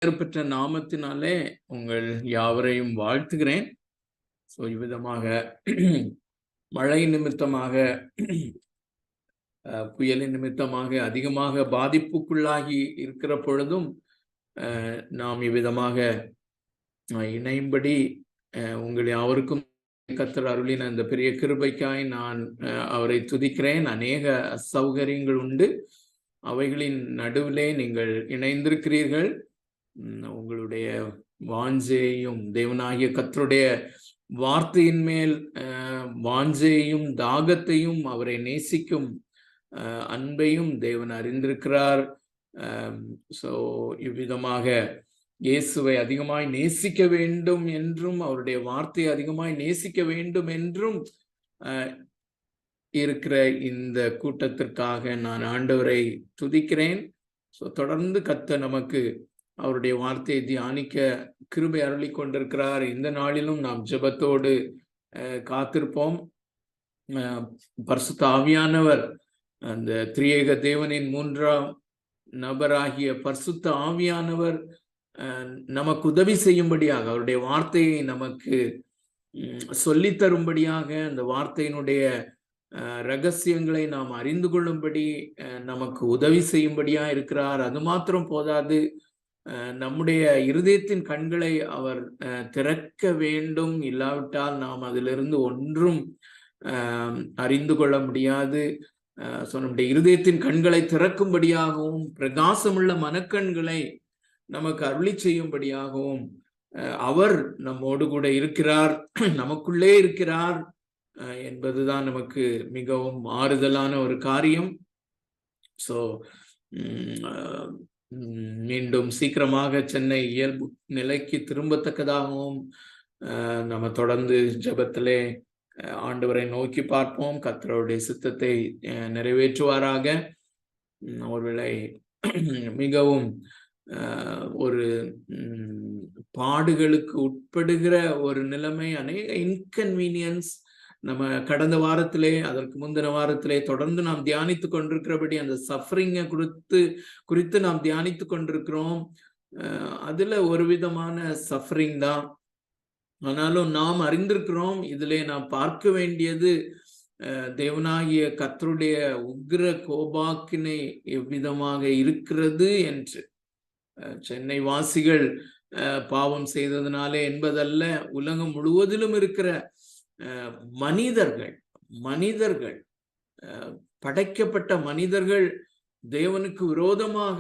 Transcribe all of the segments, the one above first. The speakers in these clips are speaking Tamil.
பெற்ற நாமத்தினாலே உங்கள் யாவரையும் வாழ்த்துகிறேன். இவ்விதமாக மழை நிமித்தமாக புயலின் நிமித்தமாக அதிகமாக பாதிப்புக்குள்ளாகி இருக்கிற பொழுதும் நாம் இவ்விதமாக இணையும்படி உங்கள் யாவருக்கும் கர்த்தர் அருளின அந்த பெரிய கிருபைக்காய் நான் அவரை துதிக்கிறேன். அநேக அசௌகரியங்கள் உண்டு, அவைகளின் நடுவிலே நீங்கள் இணைந்திருக்கிறீர்கள். உங்களுடைய வாஞ்சையும் தேவனாகிய கர்த்தருடைய வார்த்தையின் மேல் வாஞ்சையும் தாகத்தையும் அவரை நேசிக்கும் அன்பையும் தேவன் அறிந்திருக்கிறார். இவ்விதமாக இயேசுவை அதிகமாய் நேசிக்க வேண்டும் என்றும் அவருடைய வார்த்தையை அதிகமாய் நேசிக்க வேண்டும் என்றும் இருக்கிற இந்த கூட்டத்திற்காக நான் ஆண்டவரை துதிக்கிறேன். தொடர்ந்து கர்த்தர் நமக்கு அவருடைய வார்த்தையை தியானிக்க கிருபை அருளி கொண்டிருக்கிறார். இந்த நாளிலும் நாம் ஜெபத்தோடு காத்திருப்போம். பரிசுத்த ஆவியானவர், அந்த திரியேக தேவனின் மூன்றாம் நபராகிய பரிசுத்த ஆவியானவர் நமக்கு உதவி செய்யும்படியாக, அவருடைய வார்த்தையை நமக்கு சொல்லி தரும்படியாக, அந்த வார்த்தையினுடைய ரகசியங்களை நாம் அறிந்து கொள்ளும்படி நமக்கு உதவி செய்யும்படியா இருக்கிறார். அது மாத்திரம் போதாது, நம்முடைய இருதயத்தின் கண்களை அவர் திறக்க வேண்டும். இல்லாவிட்டால் நாம் அதிலிருந்து ஒன்றும் அறிந்து கொள்ள முடியாது. நம்முடைய இருதயத்தின் கண்களை திறக்கும்படியாகவும் பிரகாசமுள்ள மனக்கண்களை நமக்கு அருளி செய்யும்படியாகவும் அவர் நம்மோடு கூட இருக்கிறார், நமக்குள்ளே இருக்கிறார் என்பதுதான் நமக்கு மிகவும் ஆறுதலான ஒரு காரியம். மீண்டும் சீக்கிரமாக சென்னை இயல்பு நிலைக்கு திரும்பத்தக்கதாகவும் நம்ம தொடர்ந்து ஜெபத்திலே ஆண்டவரை நோக்கி பார்ப்போம். கர்த்தருடைய சித்தத்தை நிறைவேற்றுவாராக. ஒருவேளை மிகவும் ஒரு பாடுகளுக்கு உட்படுகிற ஒரு நிலைமை, அநேக இன்கன்வீனியன்ஸ் நம்ம கடந்த வாரத்திலே, அதற்கு முந்தின வாரத்திலே தொடர்ந்து நாம் தியானித்து கொண்டிருக்கிறபடி அந்த சஃபரிங்கை குறித்து நாம் தியானித்து கொண்டிருக்கிறோம். அதுல ஒரு விதமான சஃபரிங் தான். ஆனாலும் நாம் அறிந்திருக்கிறோம், இதிலே நாம் பார்க்க வேண்டியது தேவனாகிய கர்த்தருடைய உக்கிர கோபாக்கினை எவ்விதமாக இருக்கிறது என்று. சென்னை வாசிகள் பாவம் செய்ததுனாலே என்பதல்ல, உலகம் முழுவதிலும் இருக்கிற மனிதர்கள் படைக்கப்பட்ட மனிதர்கள் தேவனுக்கு விரோதமாக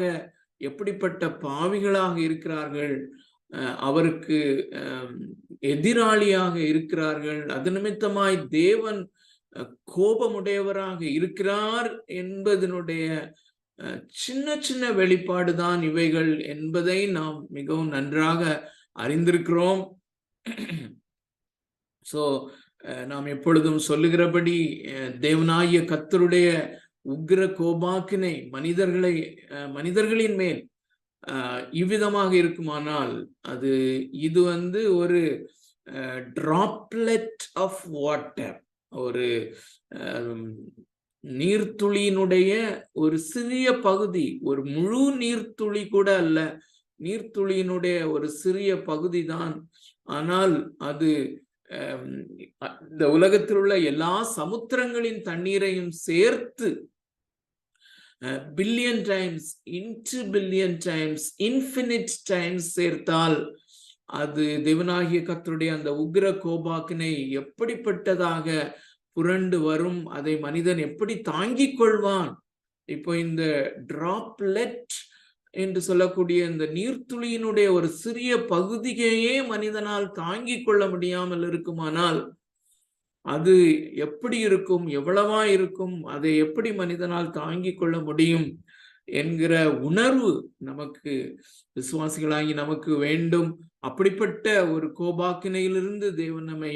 எப்படிப்பட்ட பாவிகளாக இருக்கிறார்கள், அவருக்கு எதிராளியாக இருக்கிறார்கள். அது நிமித்தமாய் தேவன் கோபமுடையவராக இருக்கிறார் என்பதனுடைய சின்ன சின்ன வெளிப்பாடுதான் இவைகள் என்பதை நாம் மிகவும் நன்றாக அறிந்திருக்கிறோம். நாம் எப்பொழுதும் சொல்லுகிறபடி தேவனாகிய கர்த்தருடைய உக்கிர கோபாக்கினை மனிதர்களின் மேல் இவ்விதமாக இருக்குமானால் இது ஒரு டிராப்லெட் ஆஃப் வாட்டர், ஒரு நீர்த்துளியினுடைய ஒரு சிறிய பகுதி, ஒரு முழு நீர்த்துளி கூட அல்ல, நீர்த்துளியினுடைய ஒரு சிறிய பகுதி தான். ஆனால் அது இந்த உலகத்தில் உள்ள எல்லா சமுத்திரங்களின் தண்ணீரையும் சேர்த்து billion times, billion times, infinite times சேர்த்தால் அது தேவனாகிய கர்த்தருடைய அந்த உக்கிர கோபாக்கினை எப்படிப்பட்டதாக புரண்டு வரும், அதை மனிதன் எப்படி தாங்கிக் கொள்வான். இப்போ இந்த டிராப்லெட் என்று சொல்லக்கூடிய இந்த நீர்த்துளியினுடைய ஒரு சிறிய பகுதியையே மனிதனால் தாங்கிக் கொள்ள முடியாமல் இருக்குமானால் அது எப்படி இருக்கும், எவ்வளவா இருக்கும், அதை எப்படி மனிதனால் தாங்கிக் கொள்ள முடியும் என்கிற உணர்வு நமக்கு, விசுவாசிகளாகி நமக்கு வேண்டும். அப்படிப்பட்ட ஒரு கோபாக்கினையிலிருந்து தேவன் நம்மை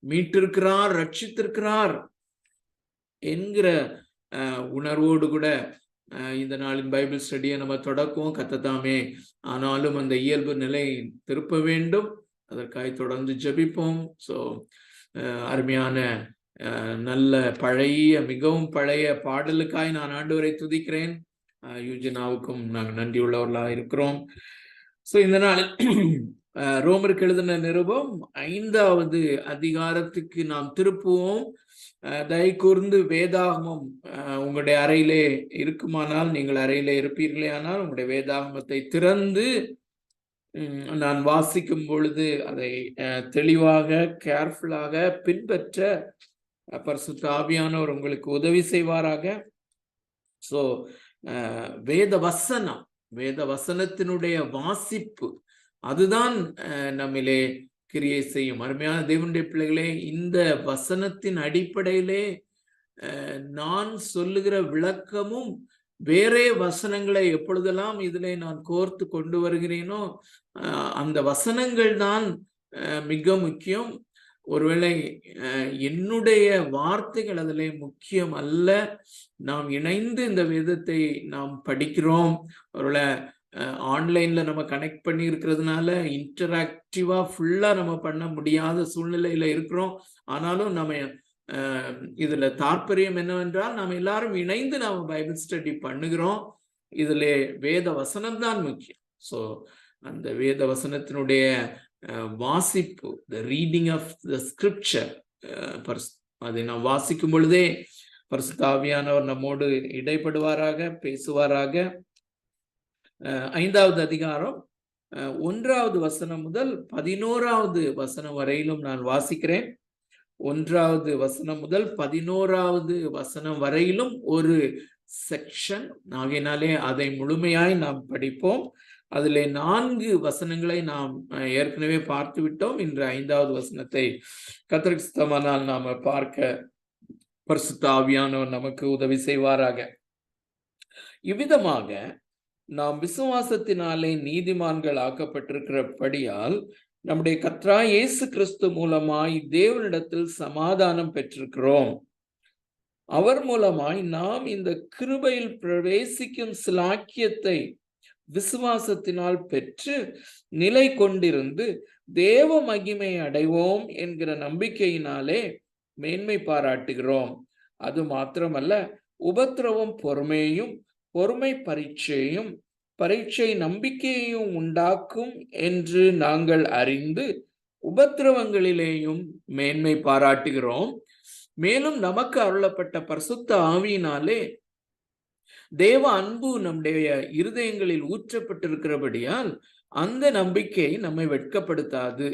மீட்டிருக்கிறார், ரட்சித்திருக்கிறார் என்கிற உணர்வோடு கூட இந்த நாளின் பைபிள் ஸ்டடியை நம்ம தொடக்குவோம். கர்த்தர் ஆனாலும் அந்த இயல்பு நிலை திருப்ப வேண்டும், அதற்காக தொடர்ந்து ஜெபிப்போம். அருமையான நல்ல மிகவும் பழைய பாடலுக்காய் நான் ஆண்டவரை துதிக்கிறேன். யூஜினாவுக்கும் நாங்கள் நன்றி உள்ளவர்களாக இருக்கிறோம். இந்த நாளில் ரோமருக்கு எழுதின நிருபம் 5வது அதிகாரத்துக்கு நாம் திருப்புவோம். தயவு கூர்ந்து வேதாகமம் உங்களுடைய அறையிலே இருக்குமானால், நீங்கள் அறையிலே இருப்பீர்களே ஆனால் உங்களுடைய வேதாகமத்தை திறந்து நான் வாசிக்கும் பொழுது அதை தெளிவாக கேர்ஃபுல்லாக பின்பற்ற பரிசுத்த ஆவியானவர் உங்களுக்கு உதவி செய்வாராக. ஸோ வேத வசனத்தினுடைய வாசிப்பு அதுதான் நம்மிலே கிரியை செய்யும். அருமையான தேவனுடைய பிள்ளைகளே, இந்த வசனத்தின் அடிப்படையிலே நான் சொல்லுகிற விளக்கமும் வேறே வசனங்களை எப்பொழுதெல்லாம் இதிலே நான் கோர்த்து கொண்டு வருகிறேனோ அந்த வசனங்கள் தான் மிக முக்கியம். ஒருவேளை என்னுடைய வார்த்தைகள் அதிலே முக்கியம் அல்ல. நாம் இணைந்து இந்த வேதத்தை நாம் படிக்கிறோம். ஒருவேளை ஆன்லைன்ல நம்ம கனெக்ட் பண்ணி இருக்கிறதுனால இன்டராக்டிவா ஃபுல்லா நம்ம பண்ண முடியாத சூழ்நிலையில இருக்கிறோம். ஆனாலும் நம்ம இதுல தாற்பயம் என்னவென்றால், நாம் எல்லாரும் இணைந்து நாம பைபிள் ஸ்டடி பண்ணுகிறோம். இதுல வேத வசனம் தான் முக்கியம். ஸோ அந்த வேத வசனத்தினுடைய வாசிப்பு, the reading of the scripture, அதை நாம் வாசிக்கும் பொழுதே பரிசுத்த ஆவியானவர் நம்மோடு இடைப்படுவாராக, பேசுவாராக. 5வது அதிகாரம் 1வது வசனம் முதல் 11வது வசனம் வரையிலும் நான் வாசிக்கிறேன். 1வது வசனம் முதல் 11வது வசனம் வரையிலும் ஒரு செக்ஷன் ஆகையினாலே அதை முழுமையாய் நாம் படிப்போம். அதிலே 4 வசனங்களை நாம் ஏற்கனவே பார்த்து விட்டோம். இன்று 5வது வசனத்தை கர்த்தருக்கு சித்தமானால் நாம பார்க்க பரிசுத்த ஆவியானவர் நமக்கு உதவி செய்வாராக. இவ்விதமாக நாம் விசுவாசத்தினாலே நீதிமான்கள் ஆக்கப்பட்டிருக்கிறபடியால் நம்முடைய கர்த்தராகிய இயேசு கிறிஸ்து மூலமாய் தேவனிடத்தில் சமாதானம் பெற்றிருக்கிறோம். அவர் மூலமாய் நாம் இந்த கிருபையில் பிரவேசிக்கும் சிலாக்கியத்தை விசுவாசத்தினால் பெற்று நிலை கொண்டிருந்து தேவ மகிமை அடைவோம் என்கிற நம்பிக்கையினாலே மேன்மை பாராட்டுகிறோம். அது மாத்திரமல்ல, உபத்திரவம் பொறுமையையும், பொறுமை பரீட்சையும், பரீட்சை நம்பிக்கையையும் உண்டாக்கும் என்று நாங்கள் அறிந்து உபத்திரவங்களிலேயும் மேன்மை பாராட்டுகிறோம். மேலும் நமக்கு அருளப்பட்ட பரிசுத்த ஆவியினாலே தேவ அன்பு நம்முடைய இருதயங்களில் ஊற்றப்பட்டிருக்கிறபடியால் அந்த நம்பிக்கை நம்மை வெட்கப்படுத்தாது.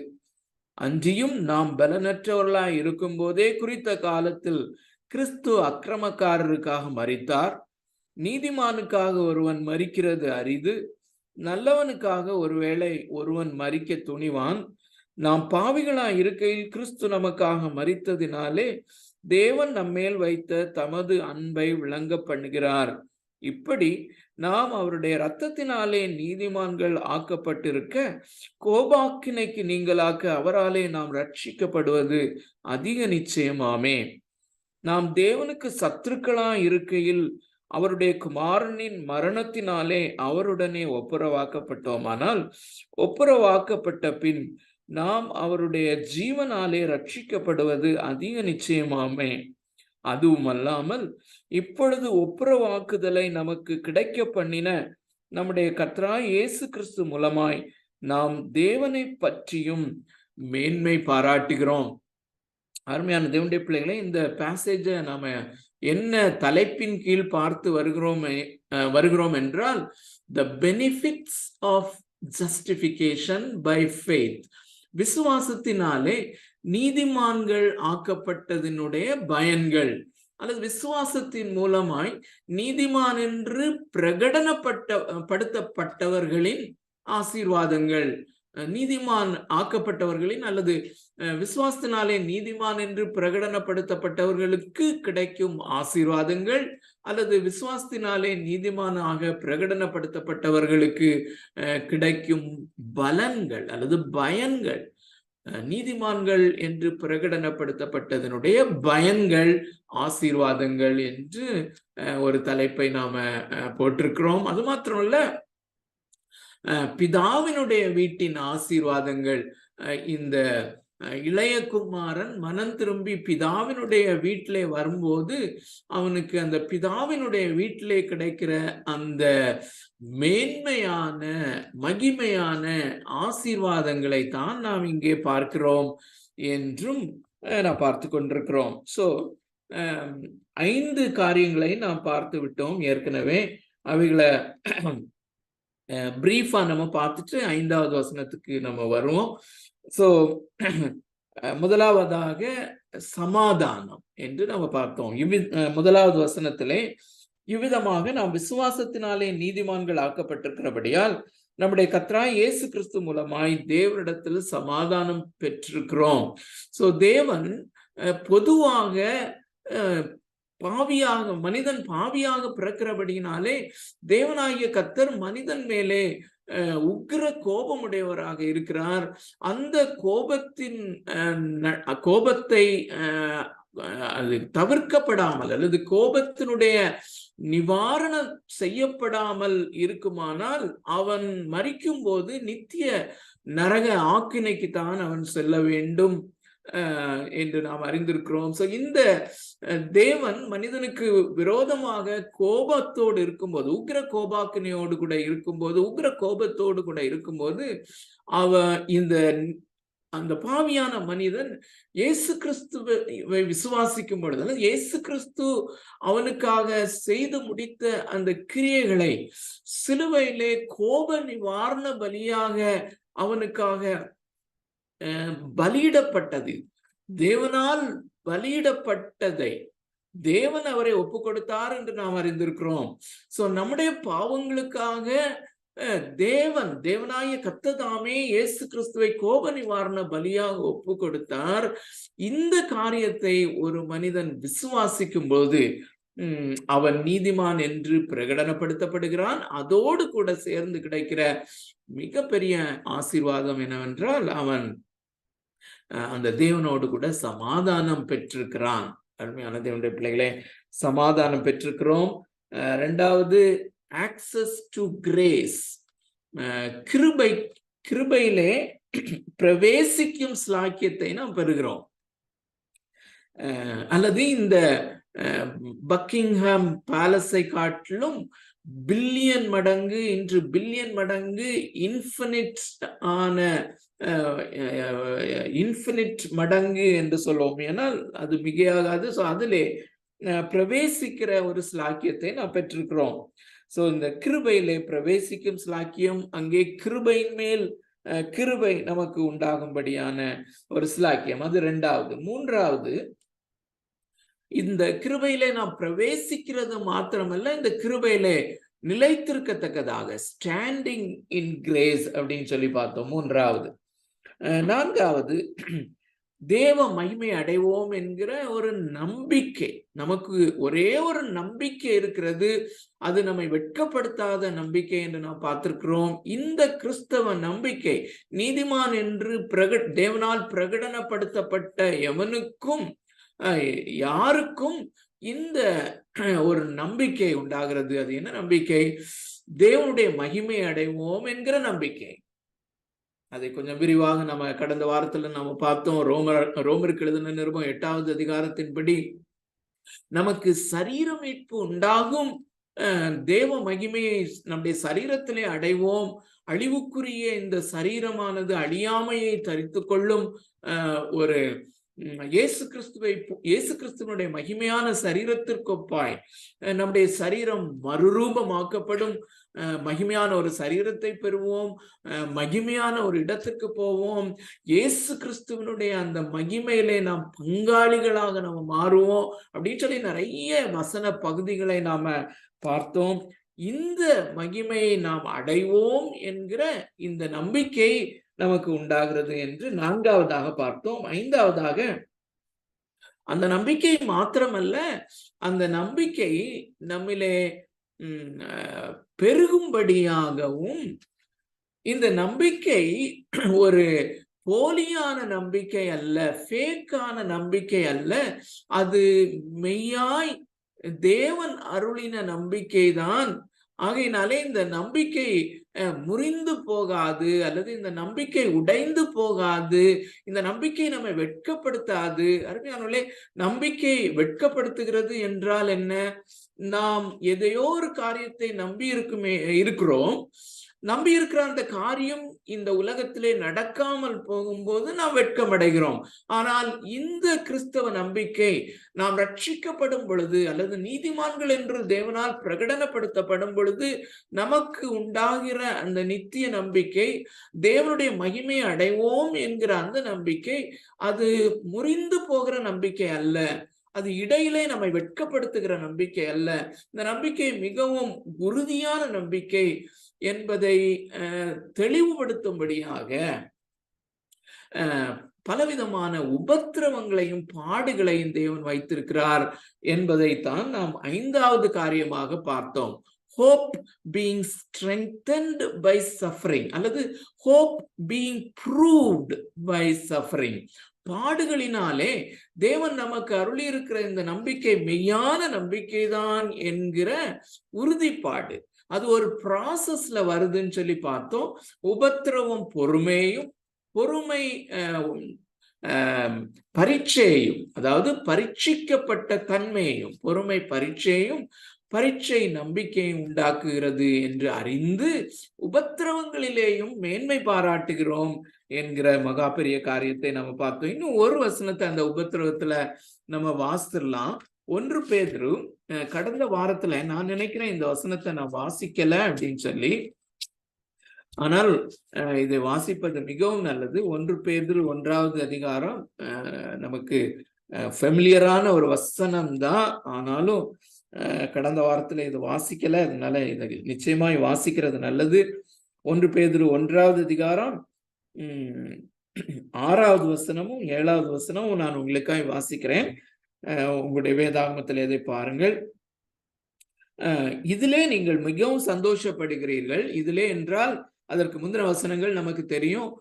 அன்றியும் நாம் பலனற்றவர்களாய் இருக்கும் போதே குறித்த காலத்தில் கிறிஸ்து அக்கிரமக்காரருக்காக மரித்தார். நீதிமானுக்காக ஒருவன் மரிக்கிறது அரிது, நல்லவனுக்காக ஒருவேளை ஒருவன் மரிக்க துணிவான். நாம் பாவிகளாய் இருக்கையில் கிறிஸ்து நமக்காக மரித்ததினாலே தேவன் நம்மேல் வைத்த தமது அன்பை விளங்க பண்ணுகிறார். இப்படி நாம் அவருடைய இரத்தத்தினாலே நீதிமான்கள் ஆக்கப்பட்டிருக்க கோபாக்கினைக்கு நீங்களாக்க அவராலே நாம் ரட்சிக்கப்படுவது அதிக நிச்சயமாமே. நாம் தேவனுக்கு சத்துருக்களாய் இருக்கையில் அவருடைய குமாரனின் மரணத்தினாலே அவருடனே ஒப்புரவாக்கப்பட்டோமானால் ஒப்புரவாக்கப்பட்ட பின் நாம் அவருடைய ஜீவனாலே ரட்சிக்கப்படுவது அதிக நிச்சயமாமே. அதுவும் அல்லாமல் இப்பொழுது ஒப்புரவாக்குதலை நமக்கு கிடைக்க பண்ணின நம்முடைய கர்த்தராகிய இயேசு கிறிஸ்து மூலமாய் நாம் தேவனை பற்றியும் மேன்மை பாராட்டுகிறோம். அருமையான தேவனுடைய பிள்ளைகளை, இந்த பேசேஜை நாம என்ன தலைப்பின் கீழ் பார்த்து வருகிறோம் என்றால், the benefits of justification by faith. விசுவாசத்தினாலே நீதிமான்கள் ஆக்கப்பட்டதனுடைய பயன்கள், அல்லது விசுவாசத்தின் மூலமாய் நீதிமான் என்று பிரகடனப்படுத்தப்பட்டவர்களின் ஆசீர்வாதங்கள், நீதிமான் ஆக்கப்பட்டவர்களின் அல்லது விசுவாசத்தினாலே நீதிமான் என்று பிரகடனப்படுத்தப்பட்டவர்களுக்கு கிடைக்கும் ஆசீர்வாதங்கள், அல்லது விசுவாசத்தினாலே நீதிமானாக பிரகடனப்படுத்தப்பட்டவர்களுக்கு கிடைக்கும் பலன்கள் அல்லது பயன்கள். நீதிமான்கள் என்று பிரகடனப்படுத்தப்பட்டதனுடைய பயன்கள், ஆசீர்வாதங்கள் என்று ஒரு தலைப்பை நாம போட்டிருக்கிறோம். அது மாத்திரமல்ல, பிதாவினுடைய வீட்டின் ஆசீர்வாதங்கள் இந்த இளைய குமாரன் மனம் திரும்பி பிதாவினுடைய வீட்டிலே வரும்போது அவனுக்கு அந்த பிதாவினுடைய வீட்டிலே கிடைக்கிற அந்த மேன்மையான மகிமையான ஆசீர்வாதங்களை தான் நாம் இங்கே பார்க்கிறோம் என்றும் நாம் பார்த்து கொண்டிருக்கிறோம். ஸோ 5 காரியங்களை நாம் பார்த்து விட்டோம் ஏற்கனவே. அவைகளை பிரீஃபா நம்ம பார்த்துட்டு 5வது வசனத்துக்கு நம்ம வருவோம். ஸோ முதலாவதாக சமாதானம் என்று நம்ம பார்த்தோம். 1வது வசனத்திலே இவ்விதமாக நாம் விசுவாசத்தினாலே நீதிமான்கள் ஆக்கப்பட்டிருக்கிறபடியால் நம்முடைய கர்த்தராகிய இயேசு கிறிஸ்து மூலமாய் தேவனிடத்தில் சமாதானம் பெற்றிருக்கிறோம். ஸோ தேவன் பொதுவாக மனிதன் பாவியாக பிறக்கிறபடியினாலே தேவனாகிய கர்த்தர் மனிதன் மேலே உக்கிர கோபமுடையவராக இருக்கிறார். அந்த கோபத்தை அது தவிர்க்கப்படாமல் அல்லது கோபத்தினுடைய நிவாரணம் செய்யப்படாமல் இருக்குமானால் அவன் மரிக்கும் போது நித்திய நரக ஆக்கினைக்கு தான் அவன் செல்ல வேண்டும் என்று நாம் அறிந்திருக்கிறோம். ஸோ இந்த தேவன் மனிதனுக்கு விரோதமாக கோபத்தோடு இருக்கும்போது, உக்கிர கோபாக்கினையோடு கூட இருக்கும்போது, உக்கிர கோபத்தோடு கூட இருக்கும்போது அந்த பாவியான மனிதன் இயேசு கிறிஸ்துவை விசுவாசிக்கும் பொழுது, இயேசு கிறிஸ்து அவனுக்காக செய்து முடித்த அந்த கிரியைகளை சிலுவையிலே கோப நிவாரண பலியாக அவனுக்காக பலியிடப்பட்டது, தேவனால் பலியிடப்பட்டதை தேவன் அவரை ஒப்பு கொடுத்தார் என்று நாம் அறிந்திருக்கிறோம். சோ நம்முடைய பாவங்களுக்காக தேவனாய கர்த்ததாமே இயேசு கிறிஸ்துவை கோப நிவாரண பலியாக ஒப்பு கொடுத்தார். இந்த காரியத்தை ஒரு மனிதன் விசுவாசிக்கும் போது அவன் நீதிமான் என்று பிரகடனப்படுத்தப்படுகிறான். அதோடு கூட சேர்ந்து கிடைக்கிற மிகப்பெரிய ஆசீர்வாதம் என்னவென்றால் அவன் அந்த தேவனோடு கூட சமாதானம் பெற்றிருக்கிறான். அருமையான தேவனுடைய பிள்ளைகளே, சமாதானம் பெற்றிருக்கிறோம். 2வது ஆக்சஸ் டு கிரேஸ், கிருபையிலே பிரவேசிக்கும் ஸ்லாக்கியத்தை நாம் பெறுகிறோம். அல்லது இந்த பக்கிங்ஹாம் பேலஸை காட்டிலும் பில்லியன் மடங்கு இன்ஃபினிட் மடங்கு என்று சொல்லுவோம். ஏன்னால் அது மிகையாகாது. ஸோ அதிலே பிரவேசிக்கிற ஒரு ஸ்லாக்கியத்தை நாம் பெற்றிருக்கிறோம். ஸோ இந்த கிருபையிலே பிரவேசிக்கும் ஸ்லாக்கியம், அங்கே கிருபையின் மேல் கிருபை நமக்கு உண்டாகும்படியான ஒரு ஸ்லாக்கியம், அது 2வது. 3வது, இந்த கிருபையிலே நாம் பிரவேசிக்கிறது மாத்திரமல்ல, இந்த கிருபையிலே நிலைத்திருக்கத்தக்கதாக ஸ்டாண்டிங் இன் கிரேஸ் அப்படின்னு சொல்லி பார்த்தோம். 3வது. 4வது, தேவ மகிமை அடைவோம் என்கிற ஒரு நம்பிக்கை. நமக்கு ஒரே ஒரு நம்பிக்கை இருக்கிறது, அது நம்மை வெட்கப்படுத்தாத நம்பிக்கை என்று நாம் பார்த்திருக்கிறோம். இந்த கிறிஸ்தவ நம்பிக்கை நீதிமான் என்று தேவனால் பிரகடனப்படுத்தப்பட்ட எவனுக்கும் யாருக்கும் இந்த ஒரு நம்பிக்கை உண்டாகிறது. அது என்ன நம்பிக்கை? தேவனுடைய மகிமை அடைவோம் என்கிற நம்பிக்கை. அதை கொஞ்சம் விரிவாக நம்ம கடந்த வாரத்துல நம்ம பார்த்தோம். ரோமருக்கு எழுதின நிருபம் 8வது அதிகாரத்தின்படி நமக்கு சரீர மீட்பு உண்டாகும், தேவ மகிமையை நம்முடைய சரீரத்திலே அடைவோம். அழிவுக்குரிய இந்த சரீரமானது அழியாமையை தரித்து கொள்ளும் ஒரு இயேசு கிறிஸ்துவனுடைய மகிமையான சரீரத்திற்கொப்பாய் நம்முடைய சரீரம் மறுரூபமாக்கப்படும். மகிமையான ஒரு சரீரத்தை பெறுவோம், மகிமையான ஒரு இடத்துக்கு போவோம். இயேசு கிறிஸ்துவனுடைய அந்த மகிமையிலே நாம் பங்காளிகளாக நம்ம மாறுவோம் அப்படின்னு சொல்லி நிறைய வசன பகுதிகளை நாம பார்த்தோம். இந்த மகிமையை நாம் அடைவோம் என்கிற இந்த நம்பிக்கை நமக்கு உண்டாகிறது என்று 4வதாக பார்த்தோம். 5வதாக, அந்த நம்பிக்கை மாத்திரமல்ல, அந்த நம்பிக்கை நம்மிலே பெருகும்படியாகவும், இந்த நம்பிக்கை ஒரு போலியான நம்பிக்கை அல்ல, ஃபேக்கான நம்பிக்கை அல்ல, அது மெய்யாய் தேவன் அருளின நம்பிக்கை தான். ஆகையினாலே இந்த நம்பிக்கை முறிந்து போகாது, அல்லது இந்த நம்பிக்கை உடைந்து போகாது, இந்த நம்பிக்கை நம்மை வெட்கப்படுத்தாது. அருமையானவர்களே, நம்பிக்கை வெட்கப்படுத்துகிறது என்றால் என்ன? நாம் எதையோ ஒரு காரியத்தை நம்பி இருக்கிறோம். நம்பி இருக்கிற அந்த காரியம் இந்த உலகத்திலே நடக்காமல் போகும்போது நாம் வெட்கமடைகிறோம். ஆனால் இந்த கிறிஸ்தவ நம்பிக்கை நாம் ரட்சிக்கப்படும் பொழுது, அல்லது நீதிமான்கள் என்று தேவனால் பிரகடனப்படுத்தப்படும் பொழுது நமக்கு உண்டாகிற அந்த நித்திய நம்பிக்கை, தேவனுடைய மகிமையை அடைவோம் என்கிற அந்த நம்பிக்கை, அது முறிந்து போகிற நம்பிக்கை அல்ல. அது இடையிலே நம்மை வெட்கப்படுத்துகிற நம்பிக்கை அல்ல. இந்த நம்பிக்கை மிகவும் உறுதியான நம்பிக்கை என்பதை தெளிவுபடுத்தும்படியாக பலவிதமான உபத்திரவங்களையும் பாடுகளையும் தேவன் வைத்திருக்கிறார் என்பதைத்தான் நாம் 5வது காரியமாக பார்த்தோம். hope being strengthened by suffering, அல்லது hope being proved by suffering. பாடுகளினாலே தேவன் நமக்கு அருளி இருக்கிற இந்த நம்பிக்கை மெய்யான நம்பிக்கைதான் என்கிற உறுதிப்பாடு, அது ஒரு ப்ராசஸ்ல வருதுன்னு சொல்லி பார்த்தோம். உபத்திரவம் பொறுமையும், பொறுமை பரீட்சையும், அதாவது பரீட்சிக்கப்பட்ட தன்மையையும், பொறுமை பரீட்சையும், பரீட்சை நம்பிக்கையை உண்டாக்குகிறது என்று அறிந்து உபத்திரவங்களிலேயும் மேன்மை பாராட்டுகிறோம் என்கிற மகா பெரிய காரியத்தை நம்ம பார்த்தோம். இன்னும் ஒரு வசனத்தை அந்த உபத்திரவத்துல நம்ம வாசிடலாம். 1 பேதுரு, கடந்த வாரத்துல நான் நினைக்கிறேன் இந்த வசனத்தை நான் வாசிக்கல அப்படின்னு சொல்லி, ஆனால் இதை வாசிப்பது மிகவும் நல்லது. 1 பேதுரு 1வது அதிகாரம் நமக்கு ஃபெமிலியரான ஒரு வசனம் தான், ஆனாலும் கடந்த வாரத்துல இது வாசிக்கல, அதனால இதை நிச்சயமாய் வாசிக்கிறது நல்லது. 1 பேதுரு 1வது அதிகாரம் 6வது வசனமும் 7வது வசனமும் நான் உங்களுக்காக வாசிக்கிறேன். உங்களுடைய வேதாகமத்தில் எதை பாருங்கள். இதிலே நீங்கள் மிகவும் சந்தோஷப்படுகிறீர்கள். இதிலே என்றால் அதற்கு முந்தின வசனங்கள் நமக்கு தெரியும்.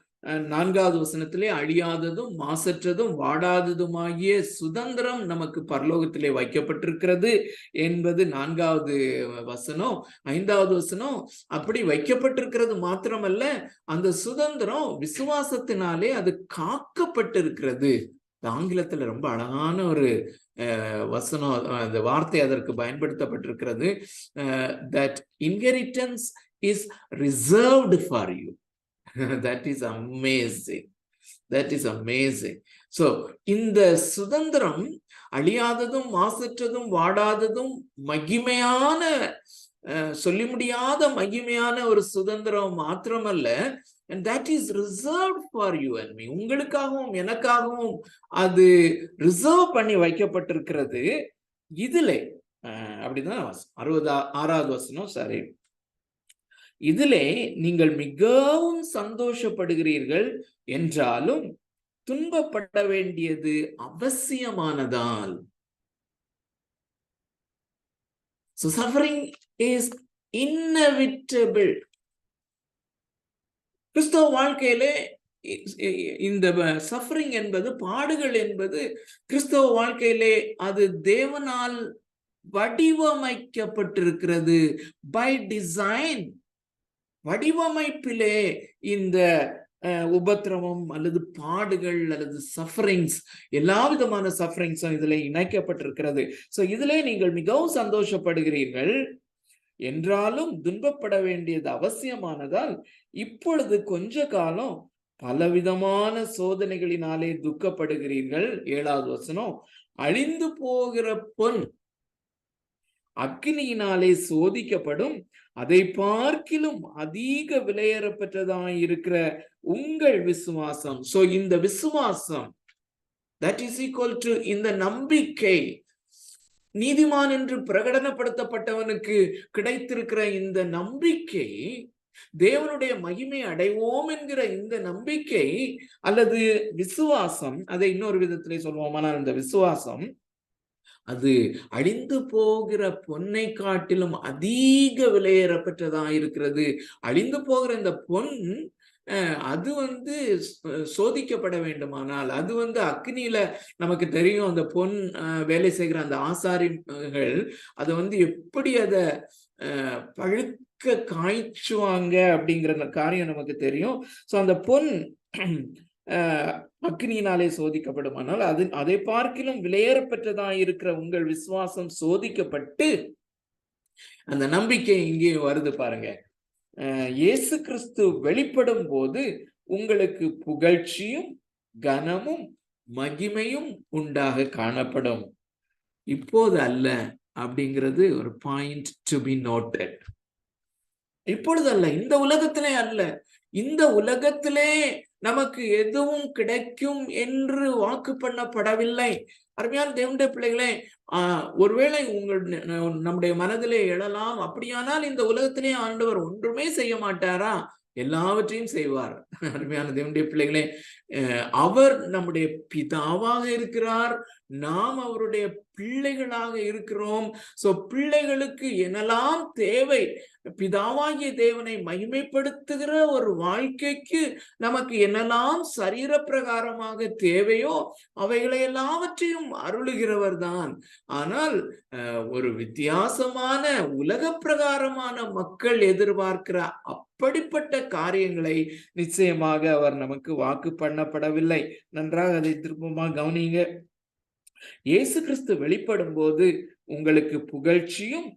4வது வசனத்திலே அழியாததும் மாசற்றதும் வாடாததுமாகிய சுதந்திரம் நமக்கு பரலோகத்திலே வைக்கப்பட்டிருக்கிறது என்பது 4வது வசனம். 5வது வசனம் அப்படி வைக்கப்பட்டிருக்கிறது மாத்திரமல்ல, அந்த சுதந்திரம் விசுவாசத்தினாலே அது காக்கப்பட்டிருக்கிறது. ஆங்கிலத்துல ரொம்ப அழகான ஒரு வசனம், அந்த வார்த்தை அதற்கு பயன்படுத்தப்பட்டிருக்கிறது. that inheritance is reserved for you. That is amazing. That is amazing. So இந்த சுதந்திரம் அழியாததும் மாசற்றதும் வாடாததும் மகிமையான, சொல்லி முடியாத மகிமையான ஒரு சுதந்திரம் மாத்திரமல்ல, and that is reserved for you and me. உங்களுக்காகவும் எனக்காகவும் அது ரிசர்வ் பண்ணி வைக்கப்பட்டிருக்கிறது. இதிலே அப்படிதான் 6வது வசனம், சாரி, இதிலே நீங்கள் மிகவும் சந்தோஷப்படுகிறீர்கள் என்றாலும் துன்பப்பட வேண்டியது அவசியமானதால். So suffering is inevitable. கிறிஸ்தவ வாழ்க்கையிலே இந்த சஃபரிங் என்பது, பாடுகள் என்பது கிறிஸ்தவ வாழ்க்கையிலே அது தேவனால் வடிவமைக்கப்பட்டிருக்கிறது. பை டிசைன், வடிவமைப்பிலே இந்த உபத்திரவம் அல்லது பாடுகள் அல்லது சஃபரிங்ஸ், எல்லா விதமான சஃபரிங்ஸும் இதுல இணைக்கப்பட்டிருக்கிறது. சோ இதிலே நீங்கள் மிகவும் சந்தோஷப்படுகிறீர்கள் என்றாலும் துன்பப்பட வேண்டியது அவசியமானதால் இப்பொழுது கொஞ்ச காலம் பலவிதமான சோதனைகளினாலே துக்கப்படுகிறீர்கள். 7வது வசனம், அழிந்து போகிற பொன் அக்கினியினாலே சோதிக்கப்படும், அதை பார்க்கிலும் அதிக விலையேறப்பெற்றதாய் இருக்கிற உங்கள் விசுவாசம். சோ இந்த விசுவாசம், that is equal to இந்த நம்பிக்கை, நீதிமான் என்று பிரகடனப்படுத்தப்பட்டவனுக்கு கிடைத்திருக்கிற இந்த நம்பிக்கை, தேவனுடைய மகிமை அடைவோம் என்கிற இந்த நம்பிக்கை அல்லது விசுவாசம், அதை இன்னொரு விதத்திலே சொல்வோமானால் இந்த விசுவாசம் அது அழிந்து போகிற பொன்னை காட்டிலும் அதிக விலையேறப்பெற்றதா இருக்கிறது. அழிந்து போகிற இந்த பொன் அது சோதிக்கப்பட வேண்டுமானால், அது அக்னியில நமக்கு தெரியும். அந்த பொன் வேலை செய்கிற அந்த ஆசாரிகள் அதை எப்படி அதை பழுக்க காய்ச்சுவாங்க அப்படிங்கிற அந்த காரியம் நமக்கு தெரியும். ஸோ அந்த பொன் அக்னியினாலே சோதிக்கப்படுமானால், அதை பார்க்கிலும் விலையேறப்பெற்றதாக இருக்கிற உங்கள் விசுவாசம் சோதிக்கப்பட்டு, அந்த நம்பிக்கை இங்கே வருது பாருங்க. இயேசு கிறிஸ்து வெளிப்படும் போது உங்களுக்கு புகழ்ச்சியும் கனமும் மகிமையும் உண்டாக காணப்படும். இப்போது அல்ல அப்படிங்கிறது ஒரு பாயிண்ட் டு பி நோட்டட். இப்பொழுது அல்ல, இந்த உலகத்திலே அல்ல. இந்த உலகத்திலே நமக்கு எதுவும் கிடைக்கும் என்று வாக்கு பண்ணப்படவில்லை. அருமையான தேவனுடைய பிள்ளைகளே, ஒருவேளை நம்முடைய மனதிலே எழலாம், அப்படியானால் இந்த உலகத்திலே ஆண்டவர் ஒன்றுமே செய்ய மாட்டாரா? எல்லாவற்றையும் செய்வார். அருமையான தேவனுடைய பிள்ளைகளே, அவர் நம்முடைய பிதாவாக இருக்கிறார், நாம் அவருடைய பிள்ளைகளாக இருக்கிறோம். சோ பிள்ளைகளுக்கு என்னெல்லாம் தேவை, பிதாவாகிய தேவனை மகிமைப்படுத்துகிற ஒரு வாழ்க்கைக்கு நமக்கு என்னெல்லாம் சரீர பிரகாரமாக தேவையோ அவைகளை எல்லாவற்றையும் அருளுகிறவர் தான். ஆனால் ஒரு வித்தியாசமான உலக பிரகாரமான மக்கள் எதிர்பார்க்கிற அப்படிப்பட்ட காரியங்களை நிச்சயமாக அவர் நமக்கு வாக்கு பண்ணப்படவில்லை. நன்றாக அதை திரும்பமாக கவனிங்க. இயேசு கிறிஸ்து வெளிப்படும் போது உங்களுக்கு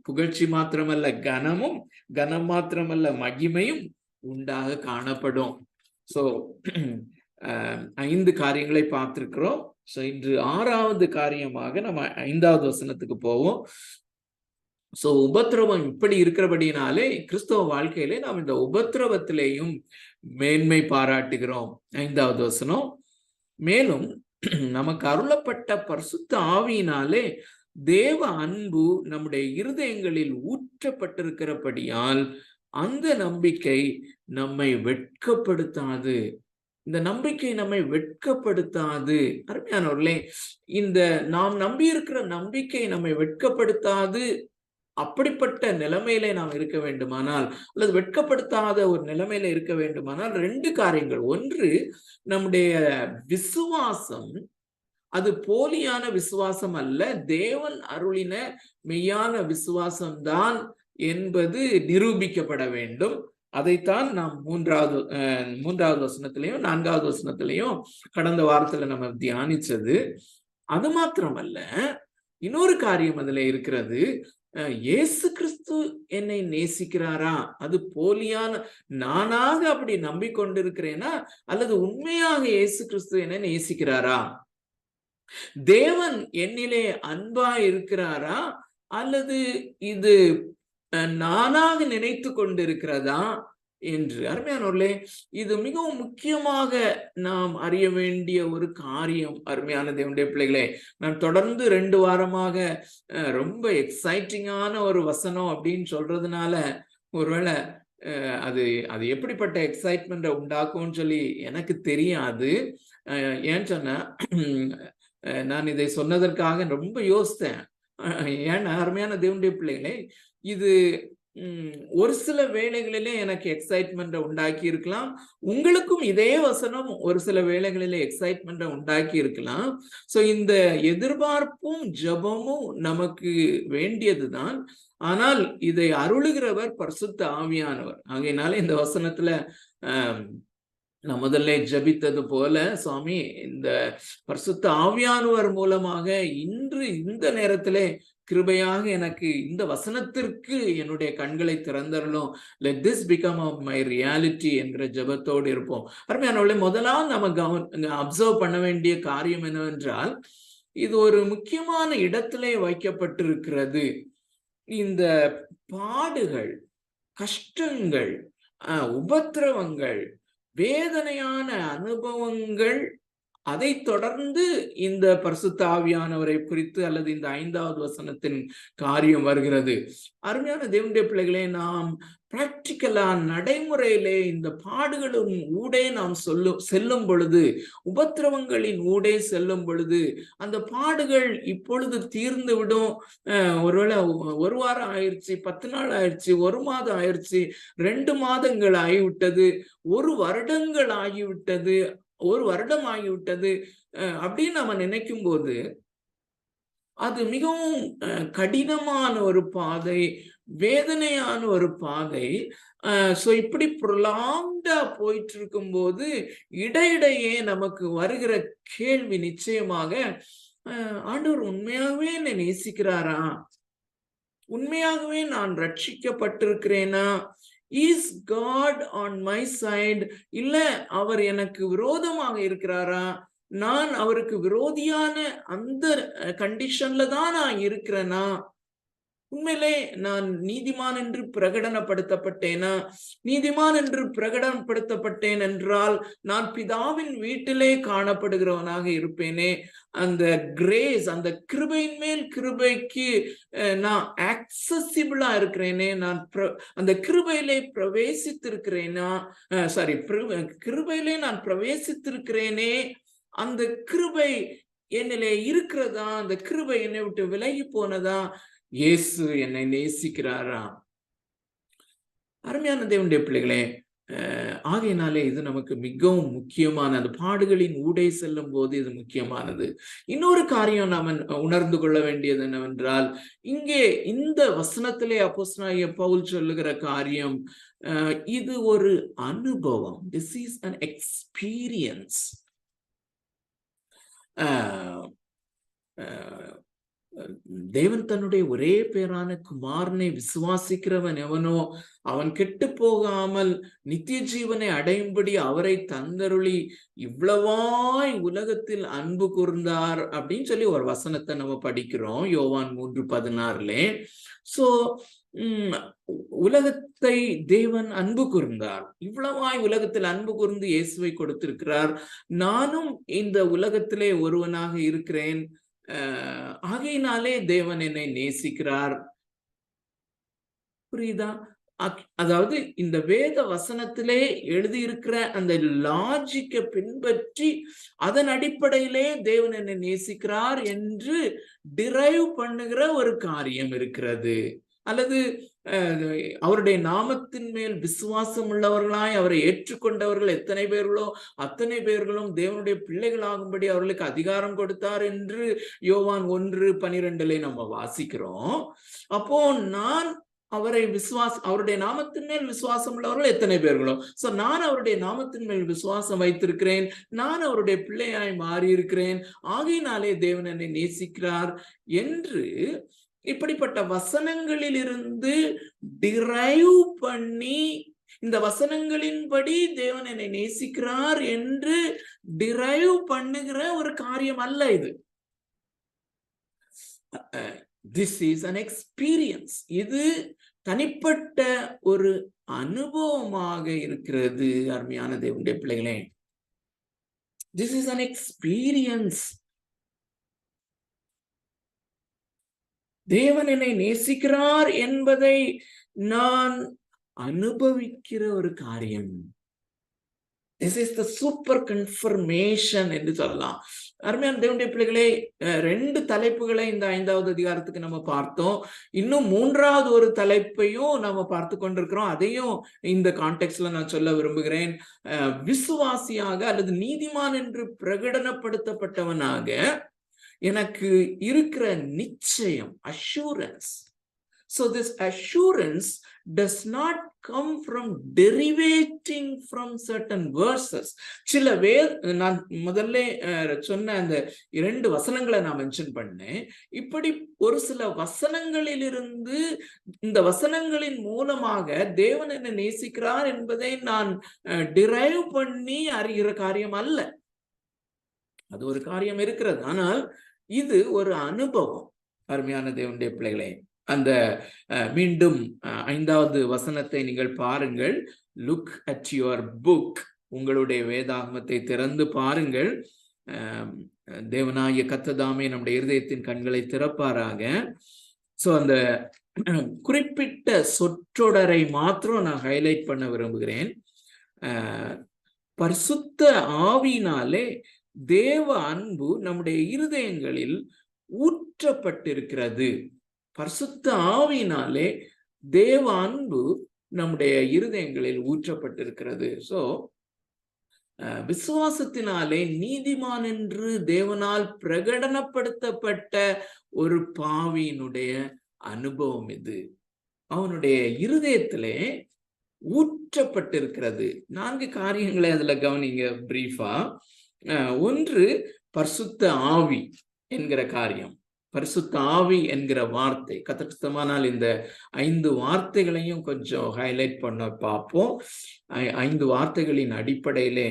புகழ்ச்சி மாத்திரமல்ல கனமும், கனம் மாத்திரமல்ல மகிமையும் உண்டாக காணப்படும். சோ 5 காரியங்களை பார்த்திருக்கிறோம். சோ இன்று 6வது காரியமாக நம்ம 5வது வசனத்துக்கு போவோம். சோ உபத்திரவம் இப்படி இருக்கிறபடினாலே கிறிஸ்தவ வாழ்க்கையிலே நாம் இந்த உபத்திரவத்திலேயும் மேன்மை பாராட்டுகிறோம். 5வது வசனம், மேலும் நமக்கு அருளப்பட்ட பரிசுத்த ஆவியினாலே தேவ அன்பு நம்முடைய இருதயங்களில் ஊற்றப்பட்டிருக்கிறபடியால் அந்த நம்பிக்கை நம்மை வெட்கப்படுத்தாது. இந்த நம்பிக்கை நம்மை வெட்கப்படுத்தாது. அருமையானவர்களே, இந்த நாம் நம்பி இருக்கிற நம்பிக்கை நம்மை வெட்கப்படுத்தாது. அப்படிப்பட்ட நிலைமையில நாம் இருக்க வேண்டுமானால், அல்லது வெட்கப்படுத்தாத ஒரு நிலைமையில இருக்க வேண்டுமானால் 2 காரியங்கள். ஒன்று, நம்முடைய விசுவாசம் அது போலியான விசுவாசம் அல்ல, தேவன் அருளின மெய்யான விசுவாசம்தான் என்பது நிரூபிக்கப்பட வேண்டும். அதைத்தான் நாம் 3வது வசனத்திலையும் 4வது வசனத்திலையும் கடந்த வாரத்துல நம்ம தியானிச்சது. அது மாத்திரமல்ல, இன்னொரு காரியம் அதுல இருக்கிறது. இயேசு கிறிஸ்து என்னை நேசிக்கிறாரா? அது போலியான, நானாக அப்படி நம்பிக்கொண்டிருக்கிறேனா, அல்லது உண்மையாக இயேசு கிறிஸ்து என்னை நேசிக்கிறாரா? தேவன் என்னிலே அன்பா இருக்கிறாரா, அல்லது இது நானாக நினைத்து கொண்டிருக்கிறதா என்று. அருமையானவர்களே, இது மிகவும் முக்கியமாக நாம் அறிய வேண்டிய ஒரு காரியம். அருமையான தேவனுடைய பிள்ளைகளே, நான் தொடர்ந்து 2 வாரமாக ரொம்ப எக்ஸைட்டிங்கான ஒரு வசனம் அப்படின்னு சொல்றதுனால ஒருவேளை அது எப்படிப்பட்ட எக்ஸைட்மெண்ட்டை உண்டாக்கும்னு சொல்லி எனக்கு தெரியாது. ஏன்னு சொன்னா, நான் இதை சொன்னதற்காக ரொம்ப யோசித்தேன். ஏன்னா அருமையான தேவனுடைய பிள்ளைகளே, இது ஒரு சில வேளைகளிலே எனக்கு எக்ஸைட்மெண்ட்டை உண்டாக்கி இருக்கலாம். உங்களுக்கும் இதே வசனம் ஒரு சில வேளைகளிலே எக்ஸைட்மெண்ட்டை உண்டாக்கி இருக்கலாம். சோ இந்த எதிர்பார்ப்பும் ஜெபமும் நமக்கு வேண்டியதுதான். ஆனால் இதை அருளுகிறவர் பரிசுத்த ஆவியானவர். ஆகையினால இந்த வசனத்துல நான் முதல்ல ஜபித்தது போல, சுவாமி இந்த பரிசுத்த ஆவியானவர் மூலமாக இன்று இந்த நேரத்திலே கிருபையாக எனக்கு இந்த வசனத்திற்கு என்னுடைய கண்களை திறந்தரலும். let this become of my reality என்கிற ஜெபத்தோடு இருப்போம். அருமையானவர்களே, முதலாவது நம்ம அப்சர்வ் பண்ண வேண்டிய காரியம் என்னவென்றால், இது ஒரு முக்கியமான இடத்திலே வைக்கப்பட்டிருக்கிறது. இந்த பாடுகள், கஷ்டங்கள், உபத்திரவங்கள், வேதனையான அனுபவங்கள் அதை தொடர்ந்து இந்த பரிசுத்த ஆவியானவரை குறித்து அல்லது இந்த 5வது வசனத்தின் காரியம் வருகிறது. அருமையான தேவனுடைய பிள்ளைகளே, நாம் பிராக்டிக்கலா நடைமுறையிலே இந்த பாடுகளின் ஊடே நாம் செல்லும் பொழுது, உபத்திரவங்களின் ஊடே செல்லும் பொழுது, அந்த பாடுகள் இப்பொழுது தீர்ந்து விடும். ஒருவேளை 1 வாரம் ஆயிடுச்சு, 10 நாள் ஆயிடுச்சு, 1 மாதம் ஆயிடுச்சு, 2 மாதங்கள் ஆகிவிட்டது, 1 வருடங்கள் ஆகிவிட்டது, 1 வருடம் ஆகிவிட்டது அப்படின்னு நம்ம நினைக்கும் போது அது மிகவும் கடினமான ஒரு பாதை, வேதனையான ஒரு பாதை. சோ இப்படி ப்ரொலாங்டா போயிட்டு இருக்கும் போது இடையிடையே நமக்கு வருகிற கேள்வி நிச்சயமாக, ஆண்டவர் உண்மையாகவே என்னை நேசிக்கிறாரா? உண்மையாகவே நான் ரட்சிக்கப்பட்டிருக்கிறேனா? Is God on my side? இல்ல அவர் எனக்கு விரோதமாக இருக்கிறாரா? நான் அவருக்கு விரோதியான அந்த கண்டிஷன்ல தான் நான் இருக்கிறேனா? உண்மையிலே நான் நீதிமான் என்று பிரகடனப்படுத்தப்பட்டேனா? நீதிமான் என்று பிரகடனப்படுத்தப்பட்டேன் என்றால் நான் பிதாவின் வீட்டிலே காணப்படுகிறவனாக இருப்பேனே. அந்த கிரேஸ், அந்த கிருபையின் மேல் கிருபைக்கு நான் ஆக்சசிபிளா இருக்கிறேனே. நான் அந்த கிருபையிலே பிரவேசித்திருக்கிறேனா? கிருபையிலே நான் பிரவேசித்திருக்கிறேனே. அந்த கிருபை என்னிலே இருக்கிறதா? அந்த கிருபை என்னை விட்டு விலகி போனதா? இயேசு என்னை நேசிக்கிறாரா? அருமையான தேவனுடைய பிள்ளைகளே, ஆகையினாலே இது நமக்கு மிகவும் முக்கியமான, அந்த பாடுகளின் ஊடே செல்லும் போது இது முக்கியமானது. இன்னொரு காரியம் நாம் உணர்ந்து கொள்ள வேண்டியது என்னவென்றால், இங்கே இந்த வசனத்திலே அப்போஸ்தலனாகிய பவுல் சொல்லுகிற காரியம், இது ஒரு அனுபவம். This is an experience. தேவன் தன்னுடைய ஒரே பேரான குமாரனை விசுவாசிக்கிறவன் எவனோ அவன் கெட்டு போகாமல் நித்திய ஜீவனை அடையும்படி அவரை தந்தருளி இவ்வளவாய் உலகத்தில் அன்பு கூர்ந்தார் அப்படின்னு சொல்லி ஒரு வசனத்தை நம்ம படிக்கிறோம் யோவான் 3:16. சோ உலகத்தை தேவன் அன்பு கூர்ந்தார். இவ்வளவாய் உலகத்தில் அன்பு கூர்ந்து இயேசுவை கொடுத்திருக்கிறார். நானும் இந்த உலகத்திலே ஒருவனாக இருக்கிறேன். ஆகையினாலே தேவன் என்னை நேசிக்கிறார். புரியுதா? அதாவது இந்த வேத வசனத்திலே எழுதியிருக்கிற அந்த லாஜிக்கை பின்பற்றி அதன் அடிப்படையிலே தேவன் என்னை நேசிக்கிறார் என்று டிரைவ் பண்ணுகிற ஒரு காரியம் இருக்கிறது. அல்லது அவருடைய நாமத்தின் மேல் விசுவாசம் உள்ளவர்களாய் அவரை ஏற்றுக்கொண்டவர்கள் எத்தனை பேர்களோ அத்தனை பேர்களும் தேவனுடைய பிள்ளைகளாகும்படி அவர்களுக்கு அதிகாரம் கொடுத்தார் என்று யோவான் 1:12 நம்ம வாசிக்கிறோம். அப்போ நான் அவருடைய நாமத்தின் மேல் விசுவாசம் உள்ளவர்கள் எத்தனை பேர்களோ, சோ நான் அவருடைய நாமத்தின் மேல் விசுவாசம் வைத்திருக்கிறேன், நான் அவருடைய பிள்ளையாய் மாறி இருக்கிறேன், ஆகையினாலே தேவன் என்னை நேசிக்கிறார் என்று இப்படிப்பட்ட வசனங்களில் இருந்து டிரைவ் பண்ணி, இந்த வசனங்களின்படி தேவன் என்னை நேசிக்கிறார் என்று டிரைவ் பண்ணுகிற ஒரு காரியம் அல்ல இது. This is an experience. இது தனிப்பட்ட ஒரு அனுபவமாக இருக்கிறது. அருமையான தேவனுடைய பிள்ளைகளே, this is an experience. தேவன் என்னை நேசிக்கிறார் என்பதை நான் அனுபவிக்கிற ஒரு காரியம். This is the super confirmation என்று சொல்லலாம். அருமையான தேவனுடைய பிள்ளைகளே, 2 தலைப்புகளை இந்த 5வது அதிகாரத்துக்கு நம்ம பார்த்தோம். இன்னும் 3வது ஒரு தலைப்பையும் நம்ம பார்த்து கொண்டிருக்கிறோம். அதையும் இந்த கான்டெக்ஸ்ட்ல நான் சொல்ல விரும்புகிறேன். விசுவாசியாக அல்லது நீதிமான் என்று பிரகடனப்படுத்தப்பட்டவனாக எனக்கு இருக்கிற நிச்சயம், assurance. So this assurance does not come from derivating from certain verses. நான் முதல்ல சொன்ன அந்த 2 வசனங்களை நான் மென்ஷன் பண்ணேன். இப்படி ஒரு சில வசனங்களிலிருந்து, இந்த வசனங்களின் மூலமாக தேவன் என்னை நேசிக்கிறார் என்பதை நான் டிரைவ் பண்ணி அறிகிற காரியம் அல்ல. அது ஒரு காரியம் இருக்கிறது, ஆனால் இது ஒரு அனுபவம். அருமையான தேவனுடைய பிள்ளைகளே, அந்த மீண்டும் 5வது வசனத்தை நீங்கள் பாருங்கள். Look at your book. உங்களுடைய வேதாகமத்தை திறந்து பாருங்கள். தேவனாகிய கர்த்தர் நம்முடைய இருதயத்தின் கண்களை திறப்பாராக. சோ அந்த குறிப்பிட்ட சொற்றொடரை மாத்திரம் நான் ஹைலைட் பண்ண விரும்புகிறேன். பரிசுத்த ஆவியினாலே தேவ அன்பு நம்முடைய இருதயங்களில் ஊற்றப்பட்டிருக்கிறது. பரிசுத்த ஆவியினாலே தேவ அன்பு நம்முடைய இருதயங்களில் ஊற்றப்பட்டிருக்கிறது. சோ விசுவாசத்தினாலே நீதிமான் என்று தேவனால் பிரகடனப்படுத்தப்பட்ட ஒரு பாவியினுடைய அனுபவம் இது. அவனுடைய இருதயத்திலே ஊற்றப்பட்டிருக்கிறது. 4 காரியங்களை அதுல கவனிங்க பிரீஃபா. ஒன்று, பரிசுத்த ஆவி என்கிற காரியம். பரிசுத்த ஆவி என்கிற வார்த்தை கத்தமானால் இந்த 5 வார்த்தைகளையும் கொஞ்சம் ஹைலைட் பண்ண பார்ப்போம். 5 வார்த்தைகளின் அடிப்படையிலே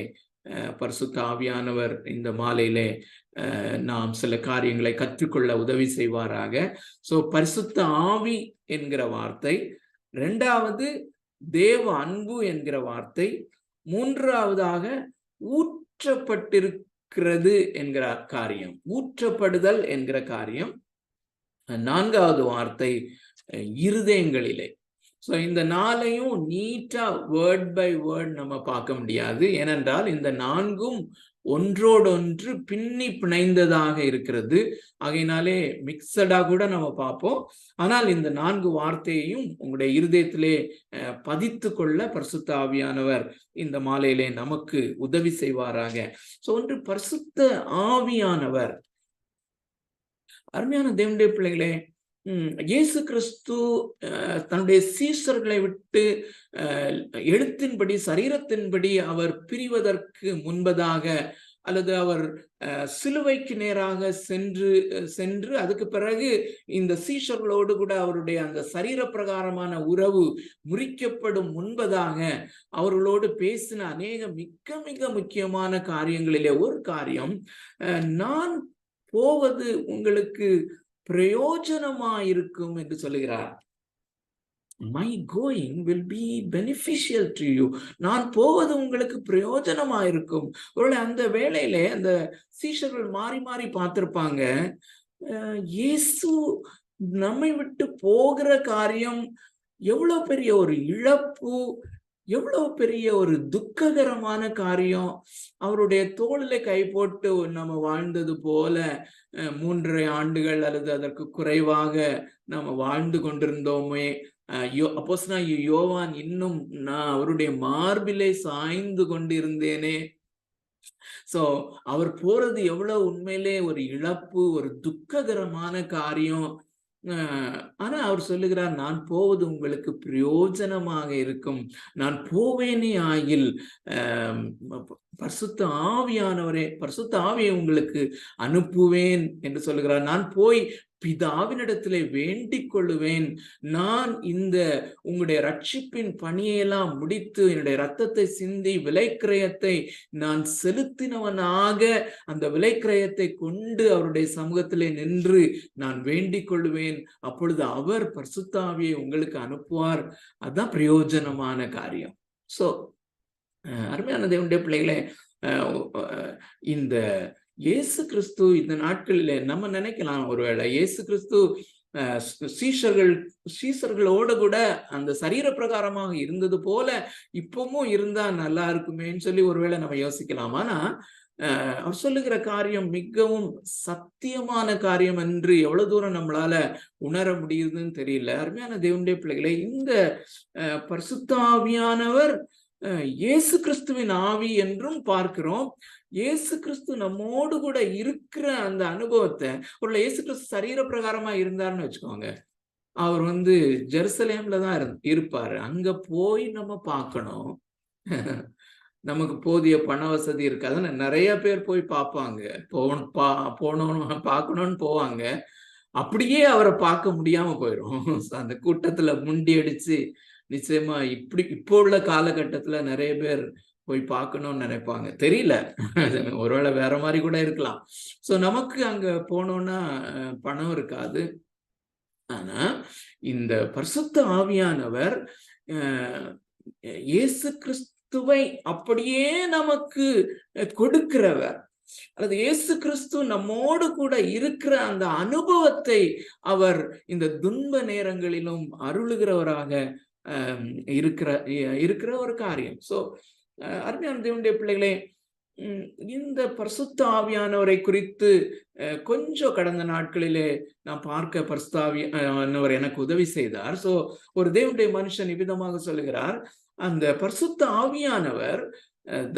பரிசுத்த ஆவியானவர் இந்த மாலையிலே நாம் சில காரியங்களை கற்றுக்கொள்ள உதவி செய்வாராக. சோ பரிசுத்த ஆவி என்கிற வார்த்தை, 2வது தேவ அன்பு என்கிற வார்த்தை, 3வதாக ஊற்றப்பட்டிருக்கிறது என்கிற காரியம், ஊற்றப்படுதல் என்கிற காரியம், 4வது வார்த்தை இருதயங்களிலே. ஸோ இந்த 4ஐயும் நீட்டா வேர்ட் பை வேர்ட் நம்ம பார்க்க முடியாது. ஏனென்றால் இந்த 4ம் ஒன்றோடொன்று பின்னி பிணைந்ததாக இருக்கிறது. ஆகையினாலே மிக்சடா கூட நம்ம பார்ப்போம். ஆனால் இந்த 4 வார்த்தையையும் உங்களுடைய இருதயத்திலே பதித்து கொள்ள பரிசுத்த ஆவியானவர் இந்த மாலையிலே நமக்கு உதவி செய்வாராக. சோ ஒன்று, பரிசுத்த ஆவியானவர். அருமையான தேவனுடைய பிள்ளைகளே, இயேசு கிறிஸ்து தன்னுடைய சீஷர்களை விட்டு எழுத்தின்படி சரீரத்தின்படி அவர் பிரிவதற்கு முன்பதாக, அல்லது அவர் சிலுவைக்கு நேராக சென்று அதுக்கு பிறகு இந்த சீஷர்களோடு கூட அவருடைய அந்த சரீர பிரகாரமான உறவு முறிக்கப்படும் முன்பதாக அவர்களோடு பேசின அநேக மிக மிக முக்கியமான காரியங்களிலே ஒரு காரியம், நான் போவது உங்களுக்கு பிரயோஜனமாயிருக்கும் என்று சொல்லுகிறார். My going will be beneficial to you. நான் போவது உங்களுக்கு பிரயோஜனமாயிருக்கும். ஒருவேளை அந்த வேளையிலே அந்த சீஷர்கள் மாறி மாறி பார்த்திருப்பாங்க, இயேசு நம்மை விட்டு போகிற காரியம் எவ்வளவு பெரிய ஒரு இழப்பு, எவ்வளவு பெரிய ஒரு துக்ககரமான காரியம். அவருடைய தோளிலே கை போட்டு நம்ம வாழ்ந்தது போல 3.5 ஆண்டுகள் அல்லது அதற்கு குறைவாக நம்ம வாழ்ந்து கொண்டிருந்தோமே. அப்போஸ்தலனாகிய யோவான் இன்னும் நான் அவருடைய மார்பிலே சாய்ந்து கொண்டிருந்தேனே. சோ அவர் போறது எவ்வளவு உண்மையிலே ஒரு இழப்பு, ஒரு துக்ககரமான காரியம். ஆனா அவர் சொல்லுகிறார், நான் போவது உங்களுக்கு பிரயோஜனமாக இருக்கும். நான் போவேனே ஆகில் பரிசுத்த ஆவியானவரே, பரிசுத்த ஆவியை உங்களுக்கு அனுப்புவேன் என்று சொல்லுகிறார். நான் போய் பிதாவினிடத்திலே வேண்டிக் கொள்ளுவேன். நான் இந்த உங்களுடைய ரட்சிப்பின் பணியெல்லாம் முடித்து என்னுடைய இரத்தத்தை சிந்தி விலைக்கிரயத்தை நான் செலுத்தினவனாக அந்த விலைக்கிரயத்தை கொண்டு அவருடைய சமூகத்திலே நின்று நான் வேண்டிக் கொள்ளுவேன். அப்பொழுது அவர் பரிசுத்த ஆவியை உங்களுக்கு அனுப்புவார். அதுதான் பிரயோஜனமான காரியம். சோ அருமையான தேவனுடைய பிள்ளைகளே, இந்த இயேசு கிறிஸ்து இந்த நாட்களிலே நம்ம நினைக்கலாம், ஒருவேளை இயேசு கிறிஸ்து சீஷர்களோடு கூட அந்த சரீர பிரகாரமாக இருந்தது போல இப்பவும் இருந்தா நல்லா இருக்குமேன்னு சொல்லி ஒருவேளை நம்ம யோசிக்கலாம். ஆனா அவர் சொல்லுகிற காரியம் மிகவும் சத்தியமான காரியம் என்று எவ்வளவு தூரம் நம்மளால உணர முடியுதுன்னு தெரியல. அருமையான தேவனுடைய பிள்ளைகளை, இந்த பரிசுத்த ஆவியானவர் இயேசு கிறிஸ்துவின் ஆவி என்றும் பார்க்கிறோம். இயேசு கிறிஸ்து நம்மோடு கூட இருக்கிற அந்த அனுபவத்தை, ஒரு இயேசு கிறிஸ்து சரீர பிரகாரமா இருந்தாருன்னு வச்சுக்கோங்க, அவர் ஜெருசலேம்ல தான் இருப்பாரு. அங்க போய் நம்ம பார்க்கணும். நமக்கு போதிய பண வசதி இருக்காது. நிறைய பேர் போய் பார்ப்பாங்க, போனோம் பார்க்கணும்னு போவாங்க. அப்படியே அவரை பார்க்க முடியாம போயிடும். அந்த கூட்டத்துல முண்டி அடிச்சு நிச்சயமா இப்போ உள்ள காலகட்டத்துல நிறைய பேர் போய் பார்க்கணும்னு நினைப்பாங்க. தெரியல, ஒருவேளை வேற மாதிரி கூட இருக்கலாம். சோ நமக்கு அங்க போனோம்னா பணம் இருக்காது. ஆனா இந்த பரிசுத்த ஆவியானவர் இயேசு கிறிஸ்துவை அப்படியே நமக்கு கொடுக்கிறவர். அல்லது இயேசு கிறிஸ்து நம்மோடு கூட இருக்கிற அந்த அனுபவத்தை அவர் இந்த துன்ப நேரங்களிலும் அருளுகிறவராக இருக்கிற ஒரு காரியம். சோ அருமையான தேவனுடைய பிள்ளைகளே, இந்த பரிசுத்த ஆவியானவரை குறித்து கொஞ்சம் கடந்த நாட்களிலே நான் பார்க்க பரிசுத்த ஆவியானவர் எனக்கு உதவி செய்தார். சோ ஒரு தேவனுடைய மனுஷன் இவ்விதமாக சொல்லுகிறார், அந்த பரிசுத்த ஆவியானவர்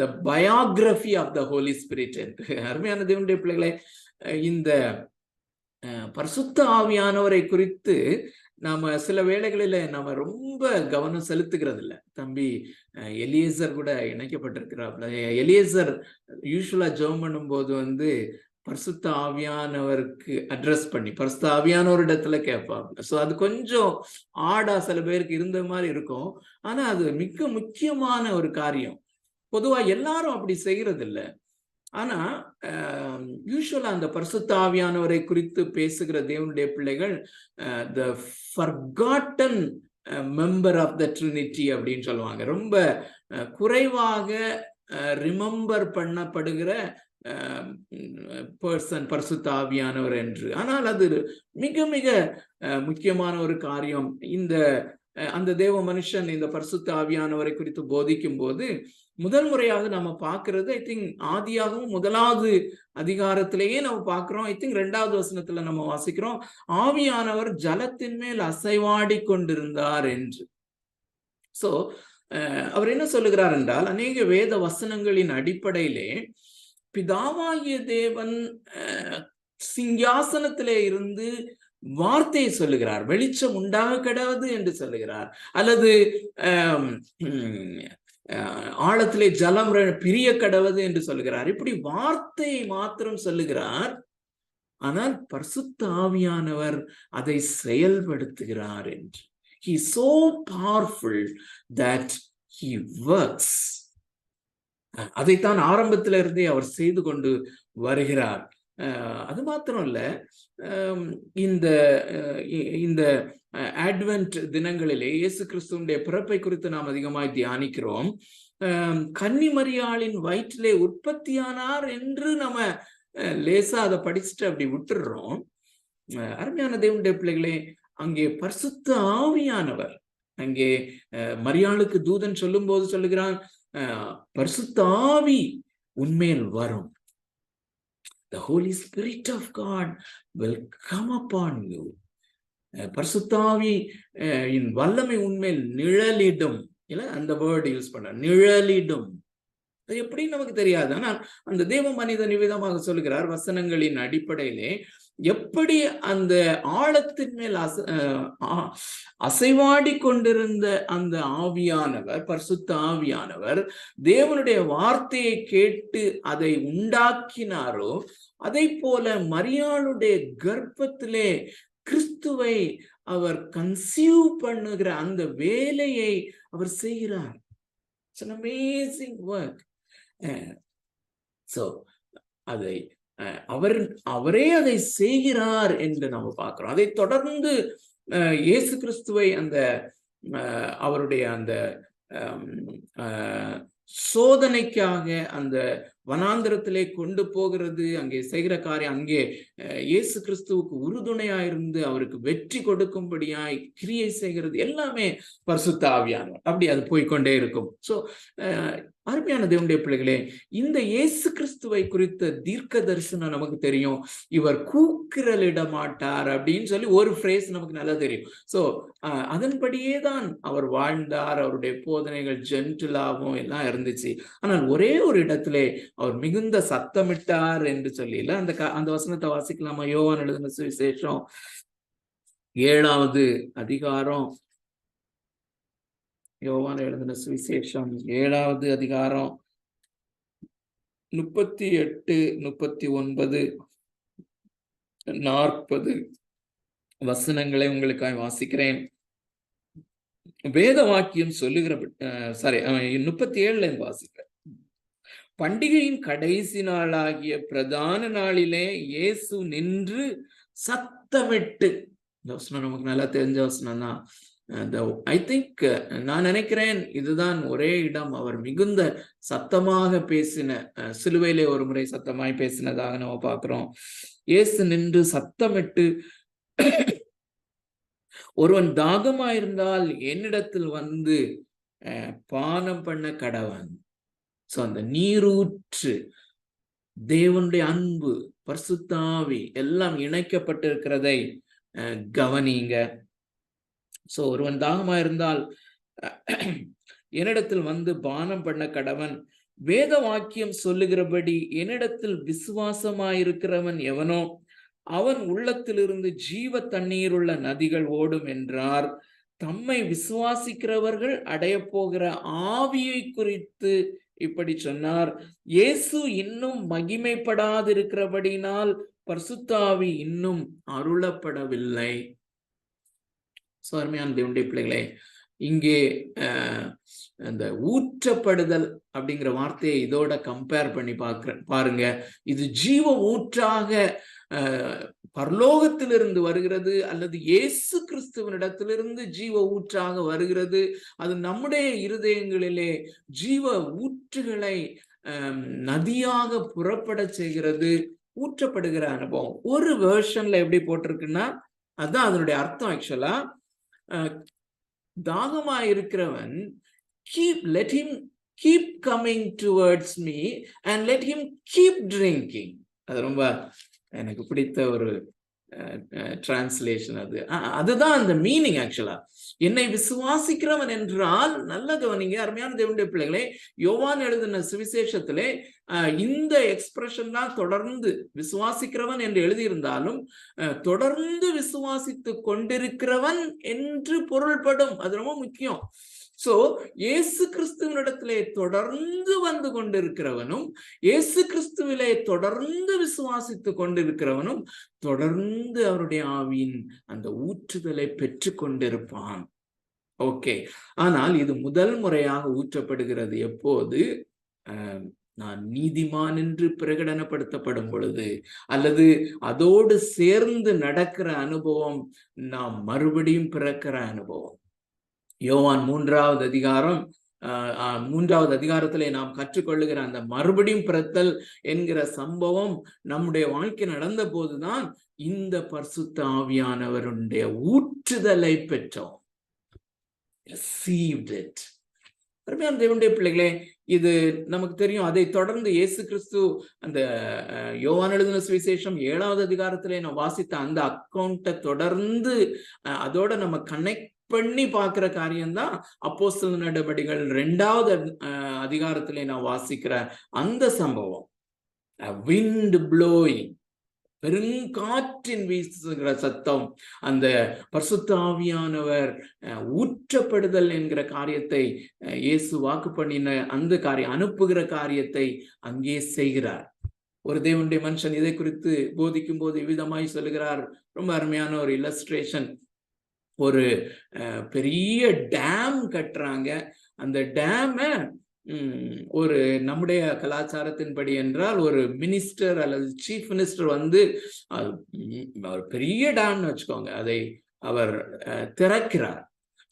the biography of the Holy Spirit என்று. அருமையான தேவனுடைய பிள்ளைகளே, இந்த பரிசுத்த ஆவியானவரை குறித்து நாம சில வேளைகளில நாம ரொம்ப கவனம் செலுத்துகிறது இல்லை. தம்பி எலியேசர் கூட இணைக்கப்பட்டிருக்கிறாப்ல. எலியேசர் யூசுவலா ஜெபம் பண்ணும் போது பரிசுத்த ஆவியானவருக்கு அட்ரஸ் பண்ணி பரிசுத்த ஆவியானவரிடத்துல கேட்பாங்க. ஸோ அது கொஞ்சம் ஆடா சில பேருக்கு இருந்த மாதிரி இருக்கும். ஆனா அது மிக முக்கியமான ஒரு காரியம். பொதுவா எல்லாரும் அப்படி செய்யறது இல்லை. ஆனா யூசுவலா அந்த பரிசுத்த ஆவியானவரை குறித்து பேசுகிற தேவனுடைய பிள்ளைகள் the forgotten member of the Trinity அப்படின்னு சொல்லுவாங்க. ரொம்ப குறைவாக ரிமெம்பர் பண்ணப்படுகிற பர்சன் பரிசுத்த ஆவியானவர் என்று. ஆனால் அது மிக மிக முக்கியமான ஒரு காரியம். அந்த தேவ மனுஷன் இந்த பரிசுத்த ஆவியானவரை குறித்து போதிக்கும் போது முதல் முறையாக நம்ம பார்க்கிறது, ஐ திங்க் ஆதியாகவும் 1வது அதிகாரத்திலேயே நம்ம பார்க்கிறோம். ஐ திங்க் 2வது வசனத்துல நம்ம வாசிக்கிறோம், ஆவியானவர் ஜலத்தின் மேல் அசைவாடி கொண்டிருந்தார் என்று. சோ அவர் என்ன சொல்லுகிறார் என்றால், அநேக வேத வசனங்களின் அடிப்படையிலே பிதாவாகிய தேவன் சிங்காசனத்திலே இருந்து வார்த்தையை சொல்லுகிறார். வெளிச்சம் உண்டாக கிடவது என்று சொல்லுகிறார். அல்லது ஆழத்திலே ஜலம் பிரிய கடவது என்று சொல்லுகிறார். இப்படி வார்த்தையை மாத்திரம் சொல்லுகிறார். ஆனால் பரிசுத்த ஆவியானவர் அதை செயல்படுத்துகிறார் என்று. He is so powerful that he works. அதைத்தான் ஆரம்பத்திலிருந்தே அவர் செய்து கொண்டு வருகிறார். அது மாத்திரம் இல்ல, இந்த அட்வென்ட் தினங்களிலே இயேசு கிறிஸ்துவினுடைய பிறப்பை குறித்து நாம் அதிகமாய் தியானிக்கிறோம். கன்னி மரியாளின் வயிற்றிலே உற்பத்தியானார் என்று நம்ம லேசா அதை படிச்சுட்டு அப்படி விட்டுடுறோம். அருமையான தேவனுடைய பிள்ளைகளே, அங்கே பரிசுத்த ஆவியானவர், அங்கே மரியாளுக்கு தூதன் சொல்லும் போது சொல்லுகிறான், பரிசுத்த ஆவி உன்மேல் வரும். The Holy Spirit of God will come upon you. பரிசுத்த ஆவி இன் வல்லமை உன்மேல் நிழலிடும். இல்ல, அந்த வேர்டு யூஸ் பண்ண, நிழலிடும். அது எப்படி நமக்கு தெரியாது. ஆனால் அந்த தேவ மனிதன் நிவிதமாக சொல்லுகிறார் வசனங்களின் அடிப்படையிலே, எப்படி அந்த ஆழத்தின் மேல் அசைவாடி கொண்டிருந்த அந்த ஆவியானவர், பரிசுத்த ஆவியானவர் தேவனுடைய வார்த்தையை கேட்டு அதை உண்டாக்கினாரோ, அதை போல மரியாளுடைய கர்ப்பத்திலே கிறிஸ்துவை அவர் கன்சீவ் பண்ணுகிற அந்த வேலையை அவர் செய்கிறார். It's an amazing work. So அதை அவரே அதை செய்கிறார் என்று நம்ம பார்க்கிறோம். அதை தொடர்ந்து இயேசு கிறிஸ்துவை அவருடைய அந்த சோதனைக்காக அந்த வனாந்திரத்திலே கொண்டு போகிறது, அங்கே செய்கிற காரியம், அங்கே இயேசு கிறிஸ்துவுக்கு உறுதுணையாயிருந்து அவருக்கு வெற்றி கொடுக்கும்படியாய் கிரியை செய்கிறது எல்லாமே பரிசுத்த ஆவியானவர். அப்படி அது போய்கொண்டே இருக்கும். சோ அருமையான தேவனுடைய பிள்ளைகளே, இந்த இயேசு கிறிஸ்துவை குறித்த தீர்க்க தரிசனம் நமக்கு தெரியும். இவர் கூக்குரலிட மாட்டார் அப்படின்னு சொல்லி ஒரு ஃப்ரேஸ் நமக்கு நல்லா தெரியும். சோ அதன்படியே தான் அவர் வாழ்ந்தார். அவருடைய போதனைகள் ஜென்டிலாகவும் எல்லாம் இருந்துச்சு. ஆனால் ஒரே ஒரு இடத்திலே அவர் மிகுந்த சத்தமிட்டார் என்று சொல்லல. அந்த வசனத்தை வாசிக்கலாமா? யோவான் எழுதின சுவிசேஷம் 7வது அதிகாரம். யோவான் எழுதின சுவிசேஷம் 7வது அதிகாரம் 38, 39, 40 வசனங்களை உங்களுக்காக வாசிக்கிறேன். வேத வாக்கியம் சொல்லுகிற 37 வாசிக்கிறேன். பண்டிகையின் கடைசி நாளாகிய பிரதான நாளிலே இயேசு நின்று சத்தமிட்டு, இந்த வசனம் நமக்கு நல்லா தெரிஞ்ச வசனம் தான். ஐ திங்க் நான் நினைக்கிறேன் இதுதான் ஒரே இடம் அவர் மிகுந்த சத்தமாக பேசின, சிலுவையிலே ஒரு முறை சத்தமாய் பேசினதாக நம்ம பார்க்கிறோம். இயேசு நின்று சத்தமிட்டு, ஒருவன் தாகமாயிருந்தால் என்னிடத்தில் வந்து பானம் பண்ண கடவன். சோ அந்த நீரூற்று, தேவனுடைய அன்பு, பரிசுத்த ஆவி எல்லாம் இணைக்கப்பட்டிருக்கிறதை கவனிங்க. சோ ஒருவன் தாகமாயிருந்தால் என்னிடத்தில் வந்து பானம் பண்ண கடவன். வேத வாக்கியம் சொல்லுகிறபடி என்னிடத்தில் விசுவாசமாயிருக்கிறவன் எவனோ அவன் உள்ளத்திலிருந்து ஜீவ தண்ணீருள்ள நதிகள் ஓடும் என்றார். தம்மை விசுவாசிக்கிறவர்கள் அடைய போகிற ஆவியை குறித்து இப்படி சொன்னார். இயேசு இன்னும் மகிமைப்படாதிருக்கிறபடினால் பரிசுத்த ஆவி இன்னும் அருளப்படவில்லை. அருமையான தேவனுடைய பிள்ளைகளே, இங்கே அந்த ஊற்றப்படுதல் அப்படிங்கிற வார்த்தையை இதோட கம்பேர் பண்ணி பாருங்க. இது ஜீவ ஊற்றாக பரலோகத்திலிருந்து வருகிறது, அல்லது இயேசு கிறிஸ்துவனிடத்திலிருந்து ஜீவ ஊற்றாக வருகிறது. அது நம்முடைய இருதயங்களிலே ஜீவ ஊற்றுகளை நதியாக புறப்பட செய்கிறது. ஊற்றப்படுகிற அனுபவம் ஒரு வெர்ஷன்ல எப்படி போட்டிருக்குன்னா, அதான் அதனுடைய அர்த்தம். ஆக்சுவலா தாகமாயிருக்கிறவன் let him keep coming towards me and let him keep drinking. அது ரொம்ப எனக்கு பிடித்த ஒரு டிரான்ஸ்லேஷன். அதுதான் அந்த மீனிங். ஆக்சுவலா என்னை விசுவாசிக்கிறவன் என்றால், நல்ல கவனிங்க அருமையான தேவனுடைய பிள்ளைகளே, யோவான் எழுதின சுவிசேஷத்திலே இந்த எக்ஸ்பிரஷன் தான் தொடர்ந்து விசுவாசிக்கிறவன் என்று எழுதியிருந்தாலும் தொடர்ந்து விசுவாசித்து கொண்டிருக்கிறவன் என்று பொருள்படும். அது ரொம்ப முக்கியம். சோ இயேசு கிறிஸ்துவினிடத்திலே தொடர்ந்து வந்து கொண்டிருக்கிறவனும், இயேசு கிறிஸ்துவிலே தொடர்ந்து விசுவாசித்து கொண்டிருக்கிறவனும் தொடர்ந்து அவருடைய ஆவியின் அந்த ஊற்றுதலை பெற்று கொண்டிருப்பான். ஓகே, ஆனால் இது முதல் முறையாக ஊற்றப்படுகிறது எப்போது? நான் நீதிமான் என்று பிரகடனப்படுத்தப்படும் பொழுது, அல்லது அதோடு சேர்ந்து நடக்கிற அனுபவம், நாம் மறுபடியும் பிறக்கிற அனுபவம். யோவான் 3வது அதிகாரத்திலே நாம் கற்றுக்கொள்ளுகிற அந்த மறுபடியும் பிறத்தல் என்கிற சம்பவம் நம்முடைய வாழ்க்கை நடந்த போதுதான் இந்த பரிசுத்த ஆவியானவருடைய ஊற்றுதலை பெற்றோம். Received it. தேவனுடைய பிள்ளைகளே, இது நமக்கு தெரியும். அதை தொடர்ந்து இயேசு கிறிஸ்து அந்த யோவான் எழுதின சுவிசேஷம் 7வது அதிகாரத்திலே நான் வாசித்த அந்த அக்கௌண்ட்டை தொடர்ந்து அதோட நம்ம கனெக்ட் பண்ணி பார்க்கிற காரியம்தான் அப்போஸ்தலர் நடபடிகள் 2வது அதிகாரத்திலே நான் வாசிக்கிற அந்த சம்பவம். wind blowing, பெருங்காற்றின் வீசுகிற சத்தம், அந்த பரிசுத்த ஆவியானவர் ஊற்றப்படுதல் என்கிற காரியத்தை இயேசு வாக்கு பண்ணின அந்த காரியம், அனுப்புகிற காரியத்தை அங்கே செய்கிறார். ஒரு தேவனுடைய மனுஷன் இதை குறித்து போதிக்கும் போது இவ்விதமாய் சொல்லுகிறார். ரொம்ப அருமையான ஒரு இல்லஸ்ட்ரேஷன். ஒரு பெரிய டேம் கட்டுறாங்க. அந்த டேம ஒரு நம்முடைய கலாச்சாரத்தின்படி என்றால் ஒரு மினிஸ்டர் அல்லது சீஃப் மினிஸ்டர் வந்து ஒரு பெரிய டேம்னு வச்சுக்கோங்க, அதை அவர் திறக்கிறார்.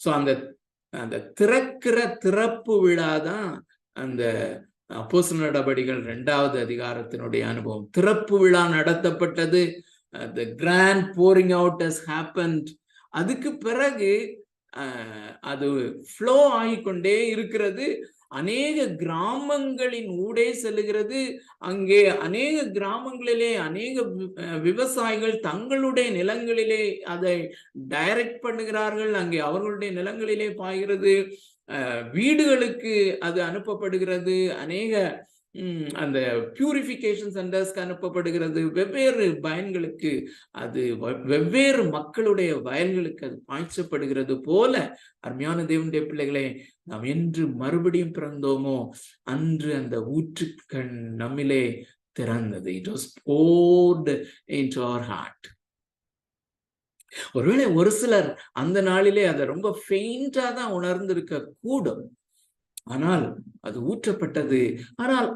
சோ அந்த திறக்கிற திறப்பு விழாதான் அந்த அப்போஸ்தலர் நடபடிகள் 2வது அதிகாரத்தினுடைய அனுபவம். திறப்பு விழா நடத்தப்பட்டது. the grand pouring out has happened. அதுக்கு பிறகு அது ஃப்ளோ ஆகிக்கொண்டே இருக்கிறது. அநேக கிராமங்களின் ஊடே செல்லுகிறது. அங்கே அநேக கிராமங்களிலே அநேக விவசாயிகள் தங்களுடைய நிலங்களிலே அதை டைரக்ட் பண்ணுகிறார்கள். அங்கே அவர்களுடைய நிலங்களிலே பாய்கிறது. வீடுகளுக்கு அது அனுப்பப்படுகிறது. அநேக அந்த பியூரிஃபிகேஷன் சென்டர்ஸ்க்கு அனுப்பப்படுகிறது. வெவ்வேறு பயன்களுக்கு அது வெவ்வேறு மக்களுடைய வயல்களுக்கு அது பாய்ச்சப்படுகிறது போல, அருமையான தேவனுடைய பிள்ளைகளே, நாம் என்று மறுபடியும் பிறந்தோமோ அன்று அந்த ஊற்றுக்கண் நம்மிலே திறந்தது. It was poured into our heart. ஒருவேளை ஒரு சிலர் அந்த நாளிலே அதை ரொம்ப ஃபெயிண்டா தான் உணர்ந்திருக்க கூடும். ஆனால் அது ஊற்றப்பட்டது. ஆனால்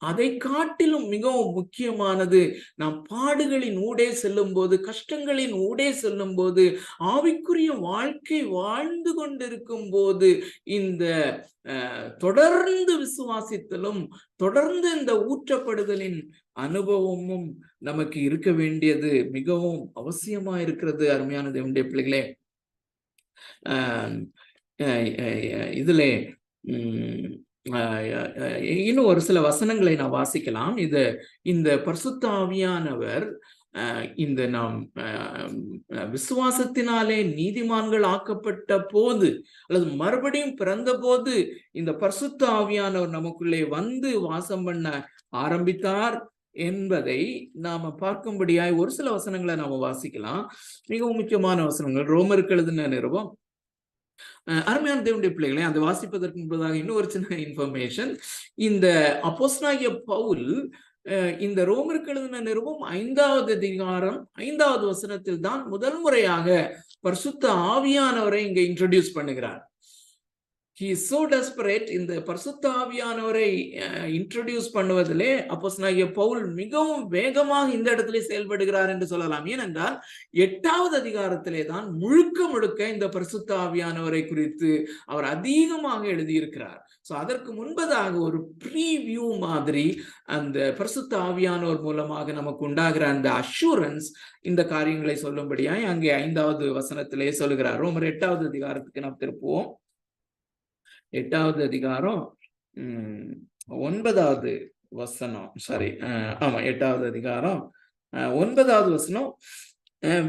அதை காட்டிலும் மிகவும் முக்கியமானது, நாம் பாடுகளின் ஊடே செல்லும் போது, கஷ்டங்களின் ஊடே செல்லும் போது, ஆவிக்குரிய வாழ்க்கை வாழ்ந்து கொண்டிருக்கும் போது இந்த தொடர்ந்து விசுவாசித்தலும் தொடர்ந்து இந்த ஊற்றப்படுதலின் அனுபவமும் நமக்கு இருக்க வேண்டியது மிகவும் அவசியமா இருக்கிறது. அருமையான தேவனுடைய பிள்ளைகளே, இதுல இன்னும் ஒரு சில வசனங்களை நான் வாசிக்கலாம். இந்த பரிசுத்த ஆவியானவர் இந்த நாம் விசுவாசத்தினாலே நீதிமான்கள் ஆக்கப்பட்ட போது அல்லது மறுபடியும் பிறந்த போது இந்த பரிசுத்த ஆவியானவர் நமக்குள்ளே வந்து வாசம் பண்ண ஆரம்பித்தார் என்பதை நாம பார்க்கும்படியாய் ஒரு சில வசனங்களை நாம வாசிக்கலாம். மிகவும் முக்கியமான வசனங்கள். ரோமருக்கு எழுதின நிருபம். அருமையான தேவனுடைய பிள்ளைகளை, அந்த வாசிப்பதற்கு முன்பதாக இன்னொரு சின்ன இன்ஃபர்மேஷன். இந்த அப்போஸ்தலனாகிய பவுல் இந்த ரோமருக்கு எழுதின நிருபம் 5வது அதிகாரம் 5வது வசனத்தில் தான் முதல் முறையாக பரிசுத்த ஆவியானவரை இங்க இன்ட்ரோடியூஸ் பண்ணுகிறார். He is so desperate. இந்த பரிசுத்த ஆவியானவரை இன்ட்ரோடியூஸ் பண்ணுவதிலே அப்போஸ்தலனாகிய பவுல் மிகவும் வேகமாக இந்த இடத்திலே செயல்படுகிறார் என்று சொல்லலாம். ஏனென்றால் 8வது அதிகாரத்திலே தான் முழுக்க இந்த பரிசுத்த ஆவியானவரை குறித்து அவர் அதிகமாக எழுதியிருக்கிறார். சோ அதற்கு முன்பதாக ஒரு ப்ரீவியூ மாதிரி அந்த பரிசுத்த ஆவியானவர் மூலமாக நமக்கு உண்டாகிற அந்த அஷூரன்ஸ் இந்த காரியங்களை சொல்லும்படியாய் அங்கே 5வது வசனத்திலே சொல்லுகிறார். ரோமர் 8வது அதிகாரத்துக்கு நாம் திருப்புவோம். 8வது அதிகாரம் 9வது வசனம். சாரி, ஆமா, 8வது அதிகாரம் 9வது வசனம்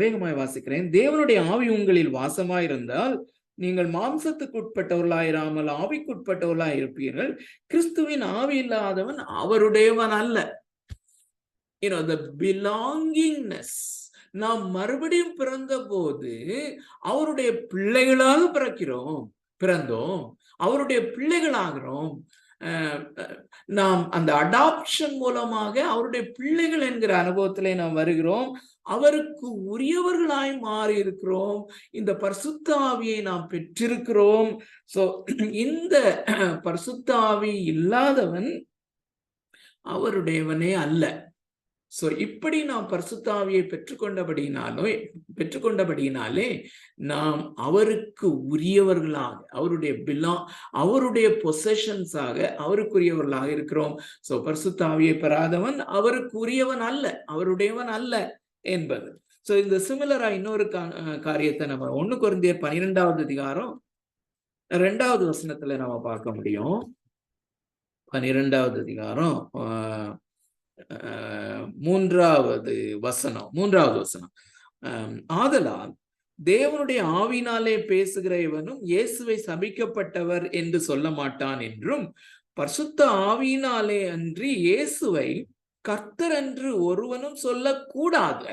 வேகமாய் வாசிக்கிறேன். தேவனுடைய ஆவி உங்களில் வாசமாயிருந்தால் நீங்கள் மாம்சத்துக்கு உட்பட்டவர்களாயிராமல் ஆவிக்குட்பட்டவர்களாய் இருப்பீர்கள். கிறிஸ்துவின் ஆவி இல்லாதவன் அவருடையவன் அல்ல. the belongingness. நாம் மறுபடியும் பிறந்த போது அவருடைய பிள்ளைகளாக பிறந்தோம், அவருடைய பிள்ளைகளாகிறோம். நாம் அந்த அடாப்ஷன் மூலமாக அவருடைய பிள்ளைகள் என்கிற அனுபவத்திலே நாம் வருகிறோம். அவருக்கு உரியவர்களாய் மாறி இருக்கிறோம். இந்த பரிசுத்த ஆவியை நாம் பெற்றிருக்கிறோம். சோ இந்த பரிசுத்த ஆவி இல்லாதவன் அவருடையவனே அல்ல. சோ இப்படி நாம் பரிசுத்த ஆவியை பெற்றுக்கொண்டபடியினாலே நாம் அவருக்கு உரியவர்களாக, அவருடைய பொசஷன்ஸாக அவருக்குரியவர்களாக இருக்கிறோம். சோ பரிசுத்த ஆவியை பெறாதவன் அவருக்கு உரியவன் அல்ல, அவருடையவன் அல்ல என்பது. சோ இந்த சிமிலரா இன்னொரு காரியத்தை நம்ம 1 கொரிந்தியர் 12வது அதிகாரம் 2வது வசனத்துல நாம பார்க்க முடியும். 12வது அதிகாரம் 3வது வசனம். ஆதலால் தேவனுடைய ஆவினாலே பேசுகிற இவனும் இயேசுவை சபிக்கப்பட்டவர் என்று சொல்ல மாட்டான் என்றும், பரிசுத்த ஆவியினாலே அன்றி இயேசுவை கர்த்தர் என்று ஒருவனும் சொல்லக்கூடாது,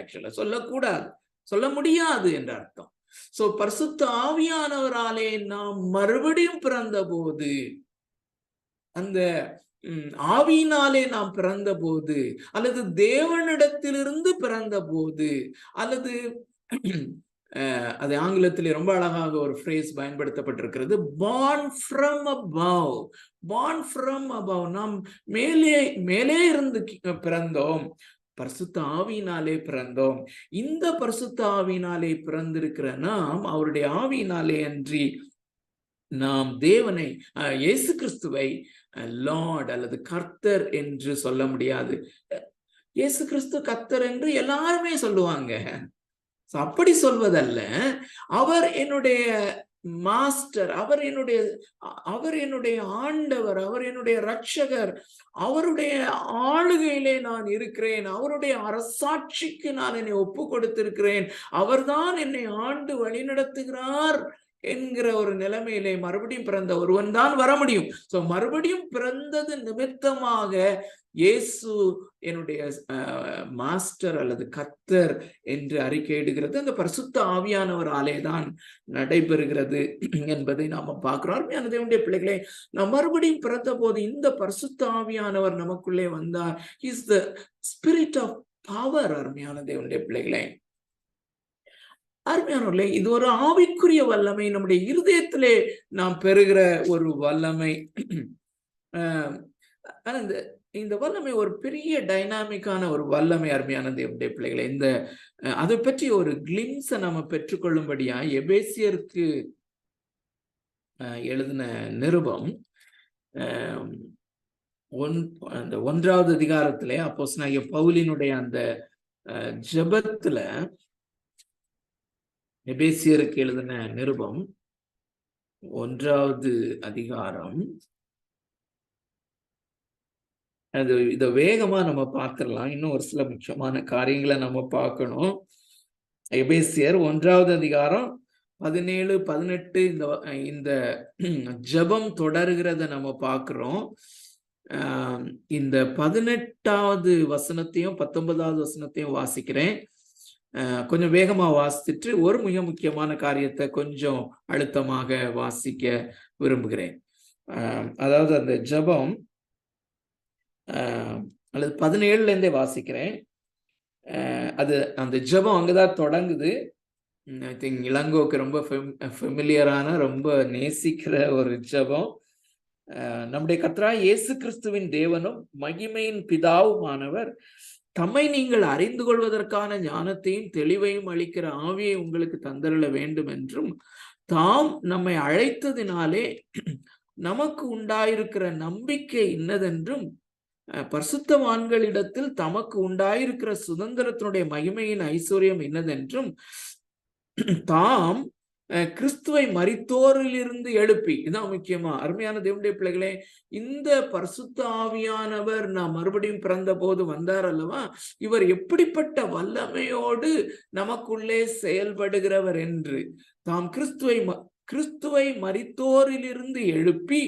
சொல்ல முடியாது என்ற அர்த்தம். சோ பரிசுத்த ஆவியானவராலே நாம் மறுபடியும் பிறந்த போது, அந்த ஆவியினாலே நாம் பிறந்த போது, அல்லது தேவனிடத்திலிருந்து பிறந்த போது, அல்லது அது ஆங்கிலத்திலே ரொம்ப அழகாக ஒரு ஃப்ரேஸ் பயன்படுத்தப்பட்டிருக்கிறது, born from above. நாம் மேலே இருந்து பிறந்தோம், பரிசுத்த ஆவியினாலே பிறந்தோம். இந்த பரிசுத்த ஆவியினாலே பிறந்திருக்கிற நாம் அவருடைய ஆவியினாலே அன்றி நாம் தேவனை, இயேசு கிறிஸ்துவை லார்ட் அல்லது கர்த்தர் என்று சொல்ல முடியாது. இயேசு கிறிஸ்து கர்த்தர் என்று எல்லாருமே சொல்லுவாங்க. அப்படி சொல்வதல்ல, அவர் என்னுடைய மாஸ்டர், அவர் என்னுடைய ஆண்டவர், அவர் என்னுடைய ரட்சகர், அவருடைய ஆளுகையிலே நான் இருக்கிறேன், அவருடைய அரசாட்சிக்கு நான் என்னை ஒப்பு கொடுத்திருக்கிறேன், அவர்தான் என்னை ஆண்டு வழி நடத்துகிறார் என்கிற ஒரு நிலைமையிலே மறுபடியும் பிறந்த ஒருவன் தான் வர முடியும். சோ மறுபடியும் பிறந்தது நிமித்தமாக இயேசு என்னுடைய மாஸ்டர் அல்லது கர்த்தர் என்று அறிக்கையிடுகிறது அந்த பரிசுத்த ஆவியானவராலே தான் நடைபெறுகிறது என்பதை நாம பார்க்கிறோம். அருமையான தேவனுடைய பிள்ளைகளே, நாம் மறுபடியும் பிறந்த போது இந்த பரிசுத்த ஆவியானவர் நமக்குள்ளே வந்தார். Is the spirit of power. அருமையான தேவனுடைய பிள்ளைகளே, அருமையானவர்களே, இது ஒரு ஆவிக்குரிய வல்லமை, நம்முடைய இருதயத்திலே நாம் பெறுகிற ஒரு வல்லமை. இந்த வல்லமை ஒரு பெரிய டைனாமிக்கான ஒரு வல்லமை. அருமையான தேவனுடைய பிள்ளைகளை, இந்த அதை பற்றி ஒரு கிளிம்ஸை நம்ம பெற்றுக்கொள்ளும்படியா எபேசியருக்கு எழுதின நிருபம் அந்த 1வது அதிகாரத்திலே அப்போஸ்தலனாகிய பவுலினுடைய அந்த ஜெபத்துல, எபேசியருக்கு எழுதின நிருபம் 1வது அதிகாரம், அது இதை வேகமா நம்ம பார்த்துடலாம். இன்னும் ஒரு சில முக்கியமான காரியங்களை நம்ம பார்க்கணும். எபேசியர் 1வது அதிகாரம் 17, 18 இந்த ஜெபம் தொடர்கிறத நம்ம பார்க்கிறோம். இந்த 18வது வசனத்தையும் 19வது வசனத்தையும் வாசிக்கிறேன். கொஞ்சம் வேகமா வாசிச்சுட்டு ஒரு மிக முக்கியமான காரியத்தை கொஞ்சம் அழுத்தமாக வாசிக்க விரும்புகிறேன். அதாவது அந்த ஜெபம் அல்லது 17ல இருந்தே வாசிக்கிறேன். அது அந்த ஜெபம் அங்கதான் தொடங்குது. ஐ திங்க் இளங்கோக்கு ரொம்ப ஃபெமிலியரான, ரொம்ப நேசிக்கிற ஒரு ஜெபம். நம்முடைய கர்த்தராகிய இயேசு கிறிஸ்துவின் தேவனும் மகிமையின் பிதாவுமானவர் தம்மை நீங்கள் அறிந்து கொள்வதற்கான ஞானத்தையும் தெளிவையும் அளிக்கிற ஆவியை உங்களுக்கு தந்தருள வேண்டும் என்றும், தாம் நம்மை அழைத்ததினாலே நமக்கு உண்டாயிருக்கிற நம்பிக்கை இன்னதென்றும், பரிசுத்தவான்களிடத்தில் தமக்கு உண்டாயிருக்கிற சுதந்திரத்தினுடைய மகிமையின் ஐஸ்வர்யம் இன்னதென்றும், தாம் கிறிஸ்துவை மரித்தோரிலிருந்து எழுப்பி, இதான் முக்கியமா. அருமையான தேவனுடைய பிள்ளைகளே, இந்த பரிசுத்த ஆவியானவர் நான் மறுபடியும் பிறந்த போது வந்தார் அல்லவா, இவர் எப்படிப்பட்ட வல்லமையோடு நமக்குள்ளே செயல்படுகிறவர் என்று, தாம் கிறிஸ்துவை மரித்தோரிலிருந்து எழுப்பி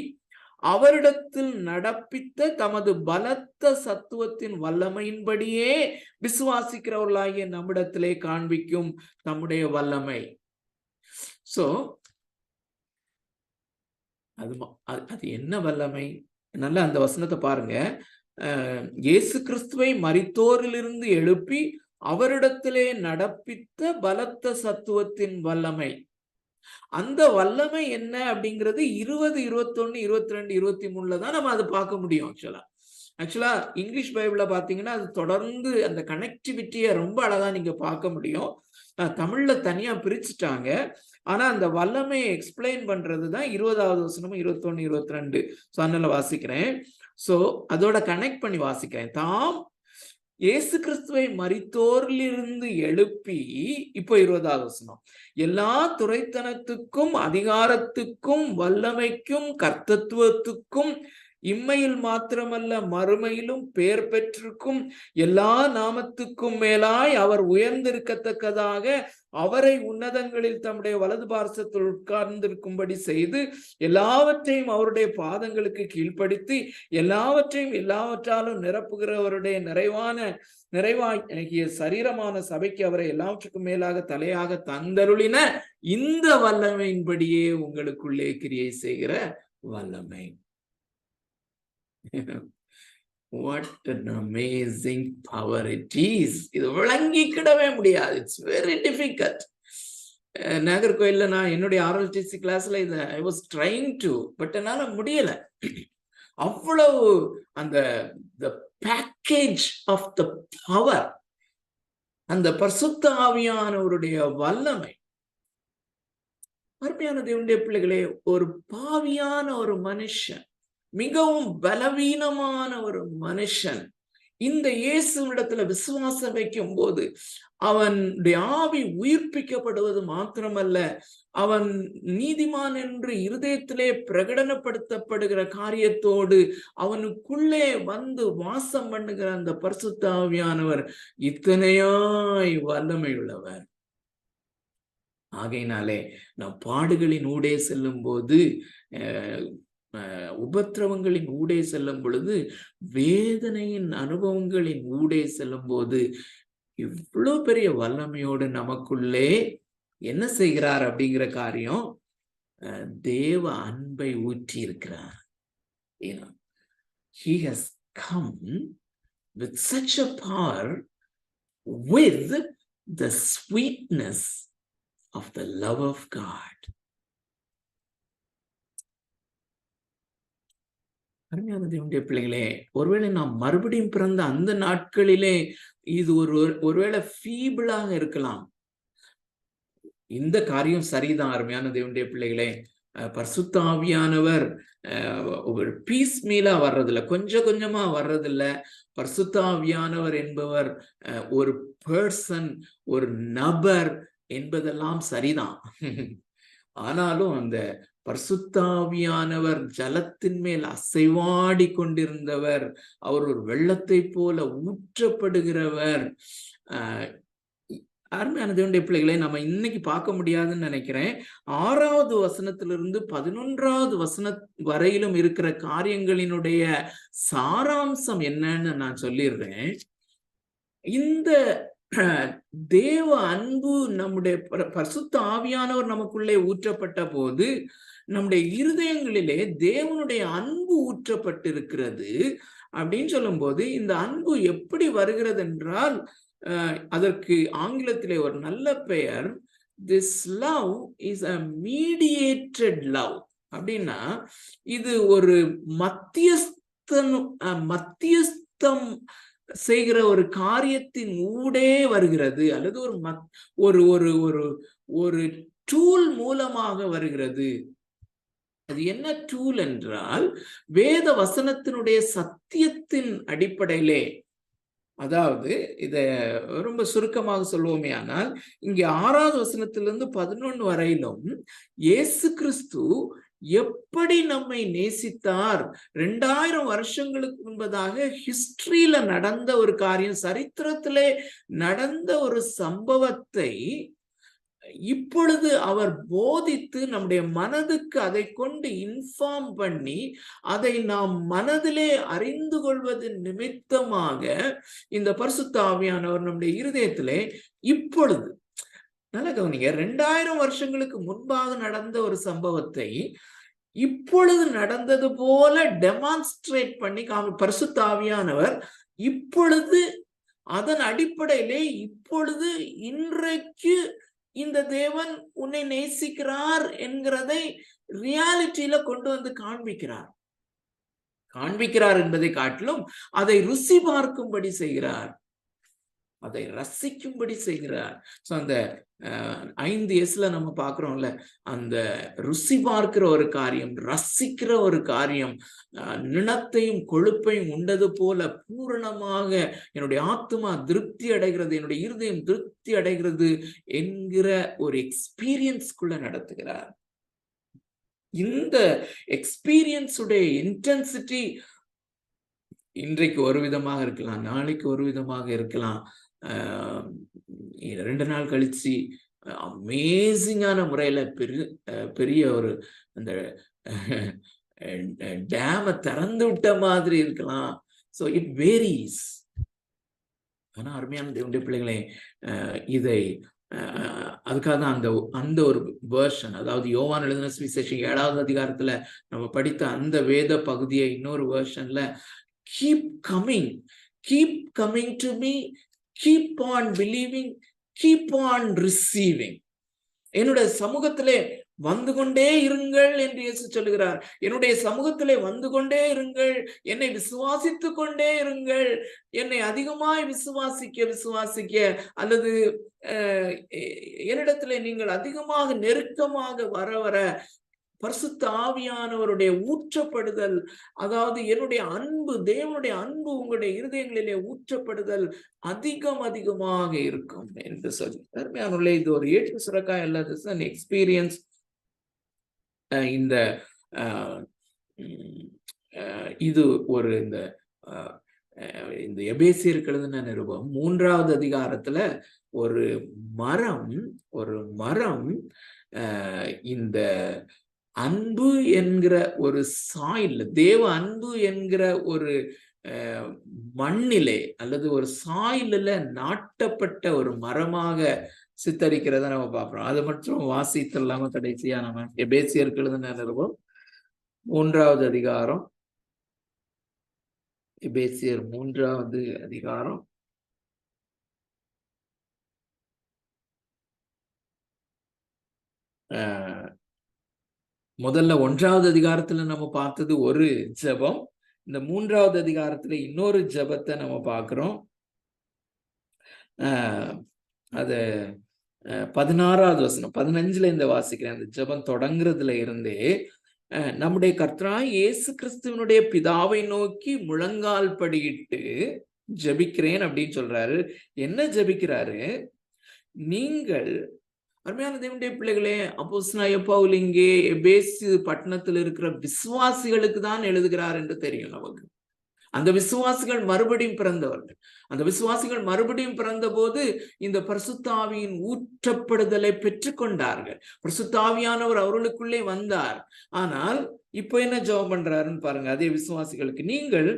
அவரிடத்தில் நடப்பித்த தமது பலத்த சத்துவத்தின் வல்லமையின்படியே விசுவாசிக்கிறவர்களாகிய நம்மிடத்திலே காண்பிக்கும் தம்முடைய வல்லமை. சோ அது என்ன வல்லமை? நல்லா அந்த வசனத்தை பாருங்க. இயேசு கிறிஸ்துவை மரித்தோரிலிருந்து எழுப்பி அவரிடத்திலே நடப்பித்த பலத்த சத்துவத்தின் வல்லமை. அந்த வல்லமை என்ன அப்படிங்கிறது 20, 21, 22, 23 தான் நம்ம அதை பார்க்க முடியும். ஆக்சுவலா இங்கிலீஷ் பைபிள்ல பாத்தீங்கன்னா அது தொடர்ந்து அந்த கனெக்டிவிட்டியை ரொம்ப அழகா நீங்க பார்க்க முடியும். தமிழ்ல தனியா பிரிச்சுட்டாங்க. ஆனா அந்த வல்லமையை எக்ஸ்பிளைன் பண்றதுதான் 20வது வசனமும் 21, 22. சோ அதனால வாசிக்கிறேன். சோ அதோட கனெக்ட் பண்ணி வாசிக்கிறேன். தாம் இயேசு கிறிஸ்துவை மரித்தோரிலிருந்து எழுப்பி, இப்போ 20வது வசனம், எல்லா துரைத்தனத்துக்கும் அதிகாரத்துக்கும் வல்லமைக்கும் கர்த்தத்துவத்துக்கும் இம்மையில் மாத்திரமல்ல மறுமையிலும் பெயர் பெற்றிருக்கும் எல்லா நாமத்துக்கும் மேலாய் அவர் உயர்ந்திருக்கத்தக்கதாக அவரை உன்னதங்களில் தம்முடைய வலது பார்சத்தில் உட்கார்ந்திருக்கும்படி செய்து எல்லாவற்றையும் அவருடைய பாதங்களுக்கு கீழ்ப்படுத்தி எல்லாவற்றையும் எல்லாவற்றாலும் நிரப்புகிறவருடைய நிறைவாகிய சரீரமான சபைக்கு அவரை எல்லாவற்றுக்கும் மேலாக தலையாக தந்தருளின இந்த வல்லமையின்படியே உங்களுக்குள்ளே கிரியை செய்கிற வல்லமை. What an amazing power it is. இது விளங்கிக்கிடவே முடியாது. It's very difficult. நாகர்கோயில்ல நான் என்னுடைய RLTC கிளாஸ்ல இதை I was trying to, but என்னால முடியல. அவ்வளவு அந்த பேக்கேஜ் ஆஃப் த பவர், அந்த பரிசுத்த ஆவியானவருடைய வல்லமை. அருமையான தேவனுடைய பிள்ளைகளே, ஒரு பாவியான ஒரு மனுஷன், மிகவும் பலவீனமான ஒரு மனுஷன் இந்த இயேசுவிடத்துல விசுவாசம் வைக்கும் போது அவனுடைய ஆவி உயிர்ப்பிக்கப்படுவது மாத்திரமல்ல, அவன் நீதிமான் என்று இருதயத்திலே பிரகடனப்படுத்தப்படுகிற காரியத்தோடு அவனுக்குள்ளே வந்து வாசம் பண்ணுகிற அந்த பரிசுத்த ஆவியானவர் இத்தனையாய் வல்லமை உள்ளவர். ஆகையினாலே நாம் பாடுகளின் ஊடே செல்லும் போது, உபத்திரவங்களின் ஊடே செல்லும் பொழுது, வேதனையின் அனுபவங்களின் ஊடே செல்லும் போது இவ்வளவு பெரிய வல்லமையோடு நமக்குள்ளே என்ன செய்கிறார் அப்படிங்கிற காரியம், தேவ அன்பை ஊற்றி இருக்கிறார். He has come with such a power, with the sweetness of the love of God. அருமையான தேவனுடைய பிள்ளைகளே, ஒருவேளை நாம் மறுபடியும் பிறந்த அந்த நாட்களிலே இது ஒருவேளை ஃபீபிளாக இருக்கலாம். இந்த காரியம் சரிதான். அருமையான தேவனுடைய பிள்ளைகளே, பரிசுத்த ஆவியானவர் ஒரு பீஸ் மீலா வர்றதில்ல, கொஞ்சம் கொஞ்சமா வர்றதில்ல. பரிசுத்த ஆவியானவர் என்பவர் ஒரு பர்சன், ஒரு நபர் என்பதெல்லாம் சரிதான். ஆனாலும் அந்த பரிசுத்த ஆவியானவர் ஜலத்தின் மேல் அசைவாடி கொண்டிருந்தவர், அவர் ஒரு வெள்ளத்தை போல ஊற்றப்படுகிறவர். அருமையான தேவனுடைய பிள்ளைகளை நம்ம இன்னைக்கு பார்க்க முடியாதுன்னு நினைக்கிறேன். 6வது வசனத்திலிருந்து 11வது வசனம் வரையிலும் இருக்கிற காரியங்களினுடைய சாராம்சம் என்னன்னு நான் சொல்லிடுறேன். இந்த தேவ அன்பு நம்முடைய பரிசுத்த ஆவியானவர் நமக்குள்ளே ஊற்றப்பட்ட போது நம்முடைய இருதயங்களிலே தேவனுடைய அன்பு ஊற்றப்பட்டிருக்கிறது அப்படின்னு சொல்லும் போது, இந்த அன்பு எப்படி வருகிறது என்றால், அதற்கு ஆங்கிலத்திலே ஒரு நல்ல பெயர், this love is a mediated love. அப்படின்னா இது ஒரு மத்தியஸ்தம் செய்கிற ஒரு காரியத்தின் ஊடே வருகிறது, அல்லது ஒரு ஒரு ஒரு ஒரு டூல் மூலமாக வருகிறது. அது என்ன டூல் என்றால், வேத வசனத்தினுடைய சத்தியத்தின் அடிப்படையிலே, அதாவது இத ரொம்ப சுருக்கமாக சொல்லுவோமே ஆனால், இங்கே 6வது வசனத்திலிருந்து 11 வரையிலும் இயேசு கிறிஸ்து எப்படி நம்மை நேசித்தார், 2000 வருஷங்களுக்கு முன்பதாக ஹிஸ்டரியில நடந்த ஒரு காரியம், சரித்திரத்திலே நடந்த ஒரு சம்பவத்தை இப்பொழுது அவர் போதித்து நம்முடைய மனதுக்கு அதை கொண்டு இன்ஃபார்ம் பண்ணி அதை நாம் மனதிலே அறிந்து கொள்வது நிமித்தமாக இந்த பரிசுத்த ஆவியானவர் நம்முடைய இருதயத்திலே இப்பொழுது, நல்ல கவனிங்க, 2000 வருஷங்களுக்கு முன்பாக நடந்த ஒரு சம்பவத்தை இப்பொழுது நடந்தது போல டெமான்ஸ்ட்ரேட் பண்ணி பரிசுத்த ஆவியானவர் இப்பொழுது அதன் அடிப்படையிலே இப்பொழுது இன்றைக்கு இந்த தேவன் உன்னை நேசிக்கிறார் என்கிறதை ரியாலிட்டியில கொண்டு வந்து காண்பிக்கிறார் என்பதை காட்டிலும் அதை ருசி பார்க்கும்படி செய்கிறார், அதை ரசிக்கும்படி செய்கிறார். சோ அந்த 5 நம்ம பார்க்கிறோம்ல, அந்த ருசி பார்க்கிற ஒரு காரியம், ரசிக்கிற ஒரு காரியம், நிலத்தையும் கொழுப்பையும் உண்டது போல பூரணமாக என்னுடைய ஆத்மா திருப்தி அடைகிறது, என்னுடைய இருதயம் திருப்தி அடைகிறது என்கிற ஒரு எக்ஸ்பீரியன்ஸ்குள்ள நடத்துகிறார். இந்த எக்ஸ்பீரியன்ஸ் உடைய இன்டென்சிட்டி இன்றைக்கு ஒரு விதமாக இருக்கலாம், நாளைக்கு ஒரு விதமாக இருக்கலாம், 2 நாள் கழிச்சு அமேசிங்கான முறையில பெரிய ஒரு அந்த டேம திறந்து விட்ட மாதிரி இருக்கலாம். So it varies. ஆனா அருமையான தேவனுடைய பிள்ளைகளே, இதை அதுக்காக தான் அந்த ஒரு வெர்ஷன், அதாவது யோவான் எழுதின சுவிசேஷம் 7வது அதிகாரத்துல நம்ம படித்த அந்த வேத பகுதியை இன்னொரு வெர்ஷன்ல, keep coming to me, keep on believing, keep on receiving. என்னுடைய சமூகத்திலே வந்து கொண்டே இருங்கள் என்று இயேசு சொல்லுகிறார். என்னுடைய சமூகத்திலே வந்து கொண்டே இருங்கள், என்னை விசுவாசித்து கொண்டே இருங்கள். என்னை அதிகமாய் விசுவாசிக்க அல்லது என்னிடத்திலே நீங்கள் அதிகமாக நெருக்கமாக வர பரிசுத்த ஆவியானவருடைய ஊற்றப்படுதல், அதாவது என்னுடைய அன்பு, தேவனுடைய அன்பு உங்களுடைய இருதயங்களிலே ஊற்றப்படுதல் அதிகமாக இருக்கும் என்று சொல்லி, அருமையானவர்களே, இது ஒரு ஏற்று சுரக்காய் அல்லது எக்ஸ்பீரியன்ஸ். இந்த இது ஒரு இந்த எபேசியருக்கு எழுதின நிருபம் 3வது அதிகாரத்துல ஒரு மரம் இந்த அன்பு என்கிற ஒரு சாயில், தேவ அன்பு என்கிற ஒரு மண்ணிலே அல்லது ஒரு சாயில நாட்டப்பட்ட ஒரு மரமாக சித்தரிக்கிறத நம்ம பார்க்கிறோம். அது மட்டும் வாசித்தல்லாம கடைசியா நம்ம எபேசியருக்கு எழுதின நிருபம் 3வது அதிகாரம், எபேசியர் 3வது அதிகாரம் முதல்ல 1வது அதிகாரத்துல நம்ம பார்த்தது ஒரு ஜெபம், இந்த 3வது அதிகாரத்துல இன்னொரு ஜெபத்தை நம்ம பார்க்கிறோம். அது 16வது வசனம் 15ல இந்த வாசிக்கிறேன். அந்த ஜெபம் தொடங்குறதுல இருந்தே நம்முடைய கர்த்தராகிய இயேசு கிறிஸ்துவினுடைய பிதாவை நோக்கி முழங்கால் படியிட்டு ஜெபிக்கிறேன் அப்படின்னு சொல்றாரு. என்ன ஜெபிக்கிறாரு? நீங்கள் அருமையான தேவனுடைய பிள்ளைகளே, அப்போஸ்தலனாகிய பவுல் இங்கே எபேசு பட்டணத்தில் இருக்கிற விசுவாசிகளுக்கு தான் எழுதுகிறார் என்று தெரியும் நமக்கு. அந்த விசுவாசிகள் மறுபடியும் பிறந்தவர்கள். அந்த விசுவாசிகள் மறுபடியும் பிறந்த போது இந்த பரிசுத்த ஆவியின் ஊற்றப்படுதலை பெற்றுக்கொண்டார்கள். பரிசுத்த ஆவியானவர் அவர்களுக்குள்ளே வந்தார். ஆனால் இப்ப என்ன ஜெபம் பண்றாருன்னு பாருங்க. அதே விசுவாசிகளுக்கு, நீங்கள்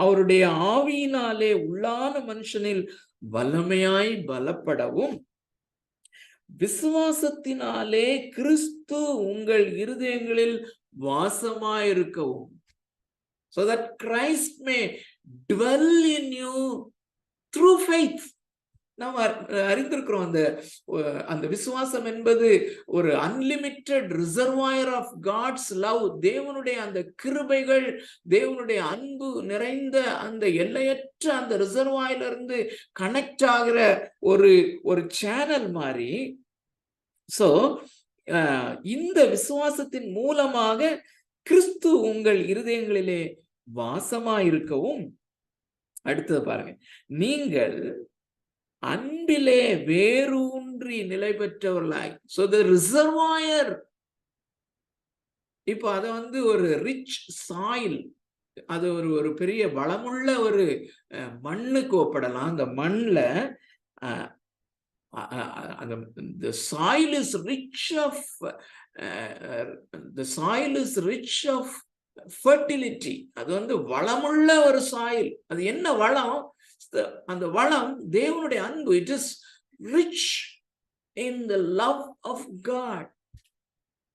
அவருடைய ஆவியினாலே உள்ளான மனுஷனில் வல்லமையாய் பலப்படவும், விசுவாசத்தினாலே கிறிஸ்து உங்கள் இருதயங்களில் வாசமாயிருக்கவும், so that Christ may dwell in you through faith. நாம் அறிந்திருக்கிறோம் அந்த விசுவாசம் என்பது ஒரு unlimited reservoir of God's love. தேவனுடைய அந்த கிருபைகள், தேவனுடைய அன்பு நிறைந்த அந்த எல்லையற்ற அந்த ரிசர்வாயில இருந்து கனெக்ட் ஆகிற ஒரு சேனல் மாதிரி. சோ இந்த விசுவாசத்தின் மூலமாக கிறிஸ்து உங்கள் இருதயங்களிலே வாசமாயிருக்கவும், அடுத்தது பாருங்க, நீங்கள் அன்பிலே வேரூன்றி நிலை பெற்றவர்களாய். சோ தி ரிசர்வாயர், இப்போ அத ஒரு ரிச் சாயில், அது ஒரு பெரிய வளமுள்ள ஒரு மண்ணுக்கு ஒப்பிடலாம். அந்த மண்ல the soil is rich of fertility. அது வளமுள்ள ஒரு சாயில். அது என்ன வளம்? அந்த வளம் தேவனுடைய அன்பு. It is rich in the love of God.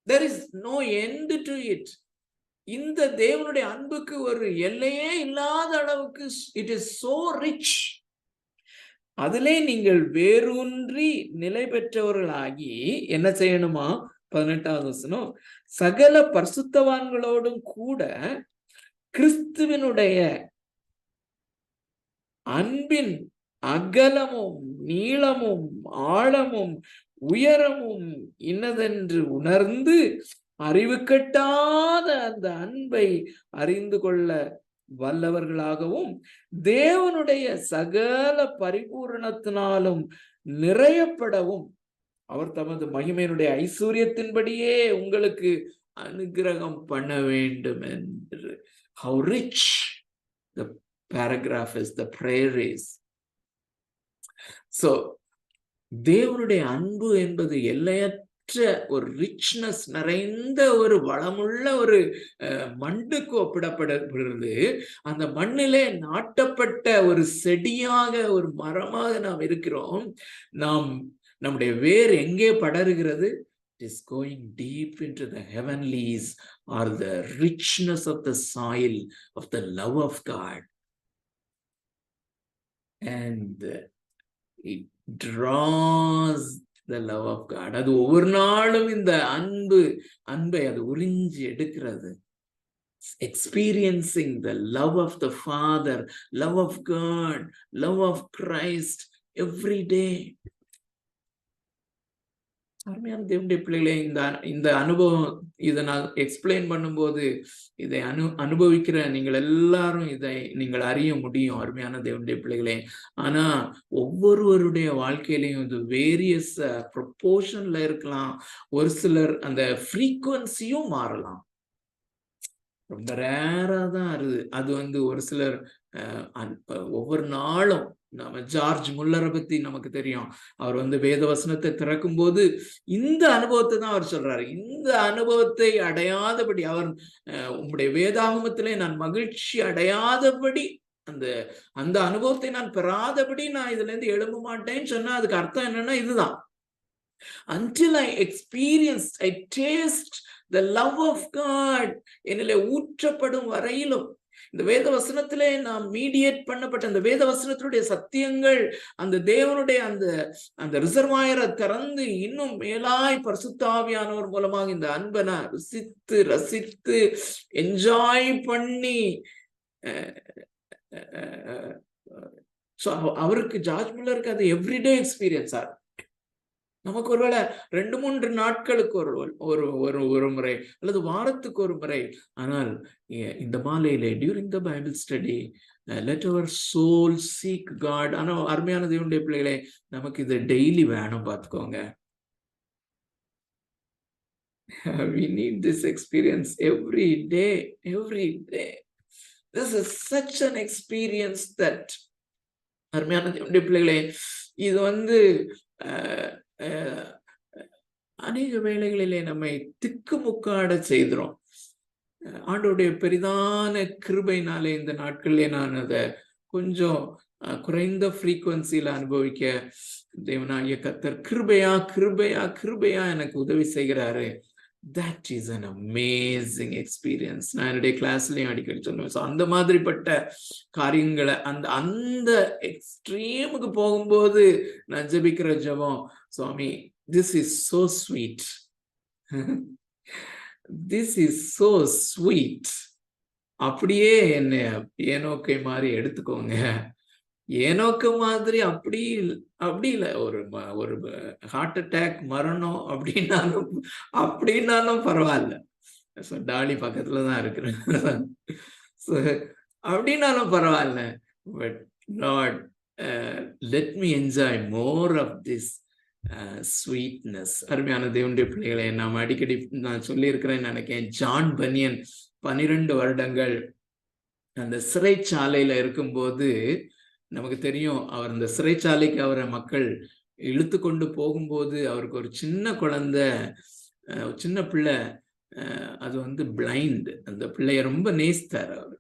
There is no end to it. இந்த தேவனுடைய அன்புக்கு ஒரு எல்லையே இல்லாத அளவுக்கு it is so rich. அதிலே நீங்கள் வேரூன்றி நிலை பெற்றவர்களாகி என்ன செய்யணுமா? 18வது வசனம், சகல பரிசுத்தவான்களோடும் கூட கிறிஸ்துவினுடைய அன்பின் அகலமும் நீளமும் ஆழமும் உயரமும் இன்னதென்று உணர்ந்து அறிவு கட்டாத அந்த அன்பை அறிந்து கொள்ள வல்லவர்களாகவும், தேவனுடைய சகல பரிபூரணத்தினாலும் நிறையப்படவும், அவர் தமது மகிமையினுடைய ஐஸ்வர்யத்தின்படியே உங்களுக்கு அனுகிரகம் பண்ண வேண்டும் என்று. How rich the paragraph is, the prayer is. So தேவனுடைய அன்பு என்பது எல்லையற்ற ஒரு ரிச்னஸ் நிறைந்த ஒரு வளமுள்ள ஒரு மண்ணுக்கு ஒப்பிடப்படுகிறது. அந்த மண்ணிலே நாட்டப்பட்ட ஒரு செடியாக, ஒரு மரமாக நாம் இருக்கிறோம். நம்முடைய வேர் எங்கே படருகிறது? It is going deep into the heavenlies, or the richness of the soil of the love of God, and it draws the love of God. அது ஒவ்வொரு நாளும் இந்த அன்பை அது உறிஞ்சி எடுக்கிறது. Experiencing the love of the Father, love of God, love of Christ every day. அருமையான தேவனுடைய பிள்ளைகளே, இந்த அனுபவம், இதை நான் எக்ஸ்பிளைன் பண்ணும்போது இதை அனுபவிக்கிற நீங்கள் எல்லாரும் இதை நீங்கள் அறிய முடியும், அருமையான தேவனுடைய பிள்ளைகளே. ஆனா ஒவ்வொருவருடைய வாழ்க்கையிலையும் இது வேரியஸ் ப்ரொபோர்ஷன்ல இருக்கலாம். ஒரு சிலர் அந்த ஃப்ரீக்குவன்சியும் மாறலாம். ரொம்ப ரேரா தான் அது ஒரு சிலர் ஒவ்வொரு நாளும், நம்ம ஜார்ஜ் முல்லரை பத்தி நமக்கு தெரியும். அவர் வேத வசனத்தை திறக்கும் போது இந்த அனுபவத்தை தான் அவர் சொல்றாரு. இந்த அனுபவத்தை அடையாதபடி, அவர் உங்களுடைய வேதாகமத்திலே நான் மகிழ்ச்சி அடையாதபடி, அந்த அனுபவத்தை நான் பெறாதபடி நான் இதுல இருந்து எழும்ப மாட்டேன்னு சொன்னா அதுக்கு அர்த்தம் என்னன்னா இதுதான். Until I experienced, I taste the love of God, என்னிலே ஊற்றப்படும் வரையிலும், இந்த வேத வசனத்திலே நாம் மீடியேட் பண்ணப்பட்ட அந்த வேத வசனத்தினுடைய சத்தியங்கள், அந்த தேவனுடைய அந்த ரிசர்வாயரை திறந்து இன்னும் மேலாய் பரிசுத்த ஆவியானவர் மூலமாக இந்த அன்பை நான் ரசித்து என்ஜாய் பண்ணி ஸோ அவருக்கு ஜார்ஜ் மில்லருக்கு அது எவ்ரிடே எக்ஸ்பீரியன்ஸா இருக்கும். நமக்கு ஒருவேளை 2-3 நாட்களுக்கு ஒரு முறை அல்லது வாரத்துக்கு ஒரு முறை. ஆனால் இந்த மாலையிலே during the Bible study let our soul seek God. ஆனா அருமையான தேவனுடைய பிள்ளைகளே, நமக்கு இது டெய்லி வேணும் பார்த்துக்கோங்க. We need this experience every day, every day. This is such an experience that அருமையான தேவனுடைய பிள்ளைகளே, இது வந்து அநேக வேளைகளிலே நம்மை திக்குமுக்காட செய்கிறோம். ஆண்டவருடைய பெரிதான கிருபையினாலே இந்த நாட்களிலே நான் அதை கொஞ்சம் குறைந்த ஃப்ரீக்வன்சியில அனுபவிக்க தேவனாகிய கர்த்தர் கிருபையா கிருபையா கிருபையா எனக்கு உதவி செய்கிறாரு. That is an amazing experience. நான் என்னுடைய கிளாஸ்லயும் அடிக்கடி சொல்லுவேன். ஸோ அந்த மாதிரிப்பட்ட காரியங்களை அந்த எக்ஸ்ட்ரீமுக்கு போகும்போது நான் ஜெபிக்கிற ஜெபம், சுவாமி, this is so sweet. This is so sweet. அப்படியே என்னை ஏனோக்கை மாதிரி எடுத்துக்கோங்க. ஏனோக்கு மாதிரி அப்படி இல்லை. ஒரு ஹார்ட் அட்டாக், மரணம் அப்படின்னாலும் பரவாயில்ல. ஸோ டாலி பக்கத்துல தான் இருக்கிறேன். ஸோ அப்படின்னாலும் பரவாயில்ல. But Lord, let me enjoy more of this sweetness. அருமையான தேவனுடைய பிள்ளைகளை, நாம் அடிக்கடி நான் சொல்லியிருக்கிறேன்னு நினைக்கிறேன். ஜான் பனியன் 12 வருடங்கள் அந்த சிறைச்சாலையில இருக்கும்போது நமக்கு தெரியும், அவர் இந்த சிறைச்சாலைக்கு அவரை மக்கள் இழுத்து கொண்டு போகும்போது அவருக்கு ஒரு சின்ன குழந்தை, சின்ன பிள்ளை, அது வந்து பிளைண்ட். அந்த பிள்ளைய ரொம்ப நேசித்தார் அவர்.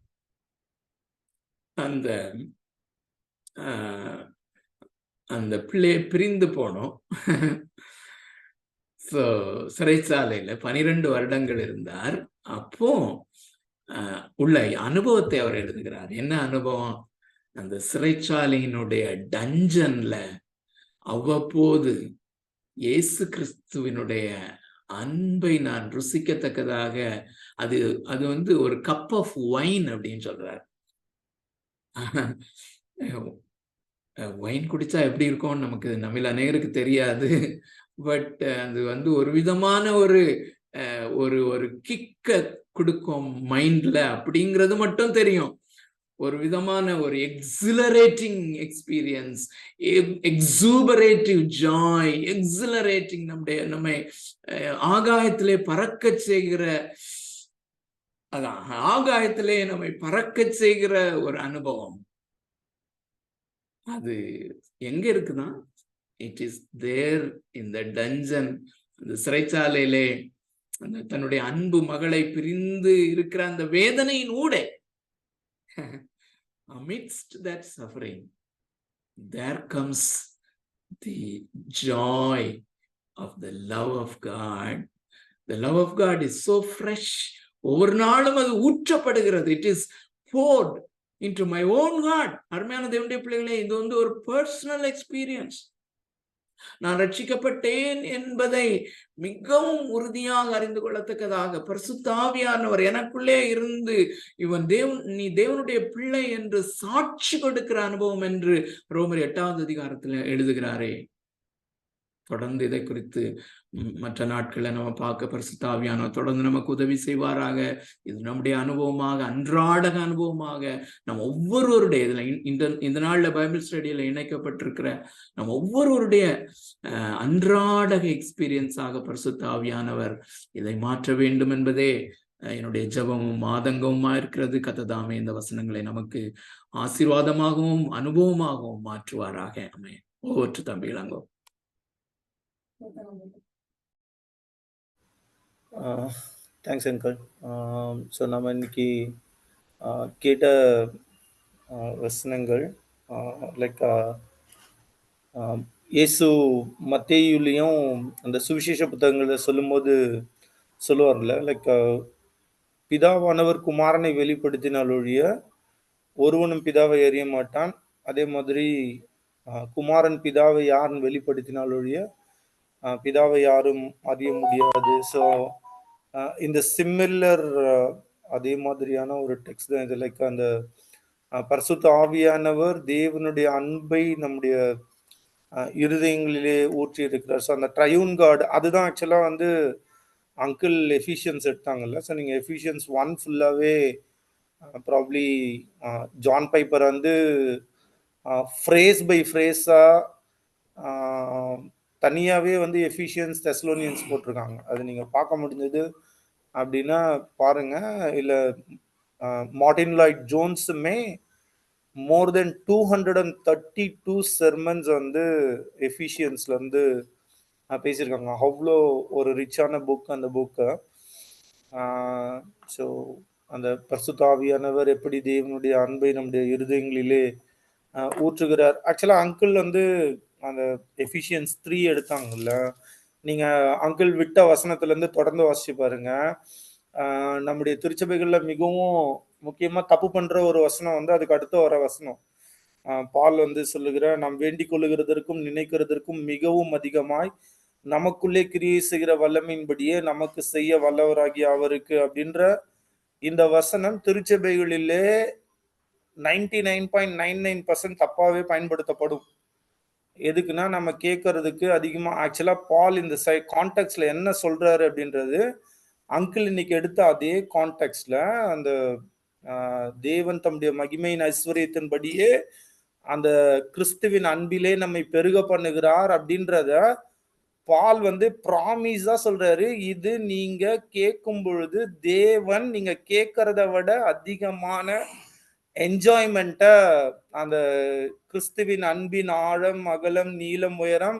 அந்த பிள்ளைய பிரிந்து போனோம். ஸோ சிறைச்சாலையில 12 வருடங்கள் இருந்தார். அப்போ உள்ள அனுபவத்தை அவர் எழுதுகிறார். என்ன அனுபவம்? அந்த சிறைச்சாலையினுடைய டஞ்சன்ல அவ்வப்போது இயேசு கிறிஸ்துவினுடைய அன்பை நான் ருசிக்கத்தக்கதாக, அது வந்து ஒரு கப் ஆஃப் வைன் அப்படின்னு சொல்றார். வைன் குடிச்சா எப்படி இருக்கும் நமக்கு நம்மள அநேகருக்கு தெரியாது. பட் அது வந்து ஒரு விதமான ஒரு கிக்க கொடுக்கும் மைண்ட்ல அப்படிங்கிறது மட்டும் தெரியும். ஒரு விதமான ஒரு எக்ஸிலரேட்டிங் எக்ஸ்பீரியன்ஸ், எக்ஸூபரேட்டிவ் ஜாய், எக்ஸிலரேட்டிங் நம்மை ஆகாயத்திலே பறக்க செய்கிற, அதான் ஆகாயத்திலே நம்மை பறக்க செய்கிற ஒரு அனுபவம். அது எங்க இருக்குதான்? It is there in the dungeon. அந்த சிறைச்சாலையிலே தன்னுடைய அன்பு மகளை பிரிந்து இருக்கிற அந்த வேதனையின் ஊடே, amidst that suffering, there comes the joy of the love of God. The love of God is so fresh. ஒவ்வொரு நாளும் அது ஊற்றப்படுகிறது. It is poured into my own heart. அருமையான தேவனுடைய பிள்ளைகளே, இது வந்து ஒரு பர்சனல் எக்ஸ்பீரியன்ஸ். நான் ரட்சிக்கப்பட்டேன் என்பதை மிகவும் உறுதியாக அறிந்து கொள்ளத்தக்கதாக பரிசுத்த ஆவியானவர் எனக்குள்ளே இருந்து நீ தேவனுடைய பிள்ளை என்று சாட்சி கொடுக்கிற அனுபவம் என்று ரோமர் 8வது அதிகாரத்தில் எழுதுகிறாரே. தொடர்ந்து இதை குறித்து மற்ற நாட்களை நம்ம பார்க்க பரிசுத்த ஆவியானவர் தொடர்ந்து நமக்கு உதவி செய்வாராக. இது நம்முடைய அனுபவமாக, அன்றாட அனுபவமாக நம்ம ஒவ்வொருவருடைய இந்த நாள்ல பைபிள் ஸ்டடியில இணைக்கப்பட்டிருக்கிற நம்ம ஒவ்வொருவருடைய அன்றாட எக்ஸ்பீரியன்ஸாக பரிசுத்த ஆவியானவர் இதை மாற்ற வேண்டும் என்பதே என்னுடைய ஜெபமும் ஆதங்கமுமா இருக்கிறது. கர்த்தர் இந்த வசனங்களை நமக்கு ஆசீர்வாதமாகவும் அனுபவமாகவும் மாற்றுவாராக. ஆமென். ஓவர் டு தம்பி இளங்கோ. Thanks uncle. ஸோ நம்ம இன்னைக்கு கேட்ட வசனங்கள் லைக் இயேசு மத்தேயுலையும் அந்த சுவிசேஷ புத்தகங்களை சொல்லும்போது சொல்லுவார்ல, லைக் பிதாவானவர் குமாரனை வெளிப்படுத்தினால் ஒழிய ஒருவனும் பிதாவை அறிய மாட்டான், அதே மாதிரி குமாரன் பிதாவை யாருன்னு வெளிப்படுத்தினால் ஒழிய பிதாவை யாரும் அறிய முடியாது. ஸோ இந்த சிமிலர் அதே மாதிரியான ஒரு டெக்ஸ்ட் தான் இது. லைக் அந்த பரிசுத்த ஆவியானவர் தேவனுடைய அன்பை நம்முடைய இருதயங்களிலே ஊற்றி இருக்கிறார். ஸோ அந்த ட்ரையூன் காட் அதுதான் ஆக்சுவலா வந்து அங்கிள் எஃபிஷியன்ஸ் எடுத்தாங்கல்ல. ஸோ நீங்க எஃபிஷியன்ஸ் 1 ஃபுல்லாவே ப்ராப்ளி ஜான் பைப்பர் வந்து ஃப்ரேஸ் பை ஃப்ரேஸா தனியாவே வந்து எஃபிஷியன்ஸ் தெசலோனியன்ஸ் போட்டிருக்காங்க. அது நீங்க பார்க்க முடிஞ்சது அப்படின்னா பாருங்க. இல்ல மார்டின் லாய்ட் ஜோன்ஸுமே மோர் தென் 232 செர்மன்ஸ் வந்து எஃபிஷியன்ஸ்ல இருந்து பேசியிருக்காங்க. அவ்வளோ ஒரு ரிச்சான புக் அந்த புக்கு. ஸோ அந்த பரிசுத்த ஆவியானவர் எப்படி தேவனுடைய அன்பை நம்முடைய இருதயங்களிலே ஊற்றுகிறார். ஆக்சுவலா அங்கிள் வந்து அந்த எஃபிஷியன்ஸ் 3 எடுத்தாங்கல்ல. நீங்க அங்கிள் விட்ட வசனத்துல இருந்து தொடர்ந்து வாசிச்சு பாருங்க. நம்முடைய திருச்சபைகள்ல மிகவும் முக்கியமா தப்பு பண்ற ஒரு வசனம் வந்து அதுக்கு அடுத்து வர வசனம். பால் வந்து சொல்லுகிற, நாம் வேண்டிக் கொள்ளுகிறதற்கும் நினைக்கிறதற்கும் மிகவும் அதிகமாய் நமக்குள்ளே கிரியை செய்கிற வல்லமையின்படியே நமக்கு செய்ய வல்லவராகிய அவருக்கு அப்படின்ற இந்த வசனம் திருச்சபைகளிலே 99.99% தப்பாவே பயன்படுத்தப்படும். எதுக்குன்னா நம்ம கேட்கறதுக்கு அதிகமா ஆக்சுவலா பால் இந்த கான்டெக்ட்ல என்ன சொல்றாரு அப்படின்றது அங்கிள் இன்னைக்கு எடுத்த அதே கான்டெக்ட்ல அந்த தேவன் தம்முடைய மகிமையின் ஐஸ்வர்யத்தின்படியே அந்த கிறிஸ்துவின் அன்பிலே நம்மை பெருக பண்ணுகிறார் அப்படின்றத பால் வந்து ப்ராமிஸா சொல்றாரு. இது நீங்க கேட்கும் பொழுது தேவன் நீங்க கேட்கறத விட அதிகமான என்ஜாய்மெண்ட்ட அந்த கிறிஸ்துவின் அன்பின் ஆழம் அகலம் நீளம் உயரம்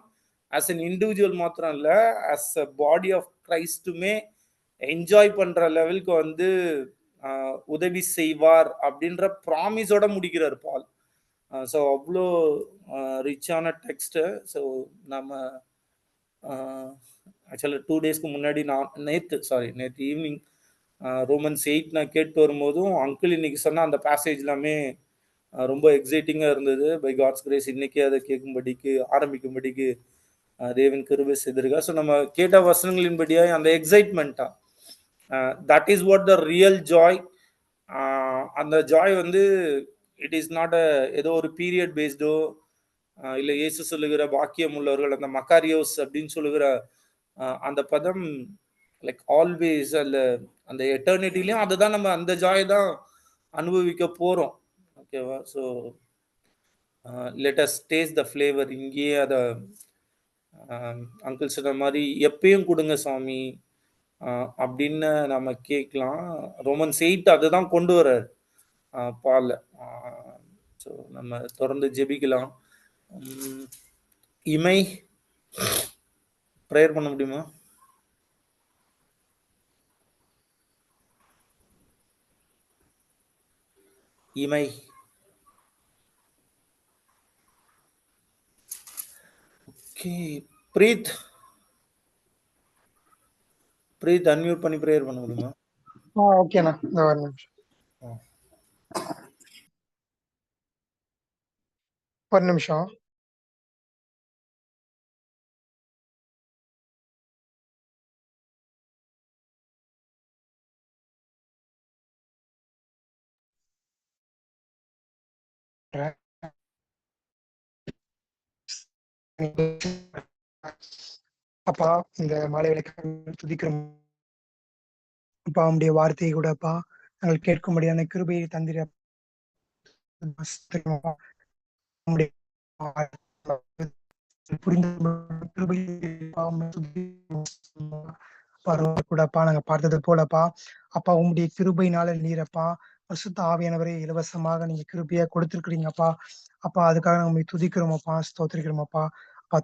ஆஸ் அன் இண்டிவிஜுவல் மாத்திரம் இல்ல ஆஸ் அ பாடி ஆஃப் கிரைஸ்டுமே என்ஜாய் பண்ற லெவலுக்கு வந்து உதவி செய்வார் அப்படின்ற ப்ராமிஸோட முடிக்கிறார் பால். ஸோ அவ்வளோ ரிச்சான டெக்ஸ்ட். ஸோ நம்ம ஆக்சுவலாக 2 டேஸ்க்கு முன்னாடி நேற்று ஈவினிங் ரோமன்ஸ் 8 நான் கேட்டு வரும்போதும் அங்கிள் இன்னைக்கு சொன்ன அந்த பேசேஜ் எல்லாமே ரொம்ப எக்ஸைட்டிங்காக இருந்தது. பை காட்ஸ் கிரேஸ் இன்னைக்கே அதை கேட்கும்படிக்கு ஆரம்பிக்கும்படிக்கு தேவன் கிருபை செய்திருக்கா. ஸோ நம்ம கேட்ட வசனங்களின்படியாக அந்த எக்ஸைட்மெண்ட்டா that is what the real joy. அந்த ஜாய் வந்து இட் இஸ் நாட் ஏதோ ஒரு பீரியட் பேஸ்டோ இல்லை இயேசு சொல்லுகிற பாக்கியம் உள்ளவர்கள் அந்த மக்காரியோஸ் அப்படின்னு சொல்லுகிற அந்த பதம் லைக் ஆல்வேஸ் அந்த எட்டர்னிட்டிலையும் அதுதான் நம்ம அந்த ஜாய் தான் அனுபவிக்க போறோம். ஓகேவா? ஸோ லெட் அஸ் டேஸ்ட் த ஃப்ளேவர். இங்கேயே அதை அங்கிள் சொன்ன மாதிரி எப்பயும் கொடுங்க சாமி அப்படின்னு நம்ம கேட்கலாம். ரோமன்ஸ் 8 அதுதான் கொண்டு வர்றாரு பால். ஸோ நம்ம தொடர்ந்து ஜெபிக்கலாம். இமை ப்ரேயர் பண்ண முடியுமா? இமை ஓகே. பிரீத் அன்மியூட் பண்ணி ப்ரேயர் பண்ண முடியுமா? ஓகேண்ணா. ஒரு நிமிஷம். அப்பா இந்த மாலை வேளைக்கு துதிக்கிறோம் அப்பா. உடைய வார்த்தையை கூட அப்பா நாங்கள் கேட்கும்படியான கிருபையை தந்திர கூடப்பா நாங்க பார்த்தது போலப்பா அப்பா உங்களுடைய கிருபையினால நீரப்பா பரிசுத்த ஆவியானவரை இலவசமாக நீங்க கிருபையா கொடுத்திருக்கிறீங்கப்பா. அப்பா அதுக்காக நம்ம துதிக்கிறோமப்பா, ஸ்தோத்திரிக்கிறோமப்பா. அப்பா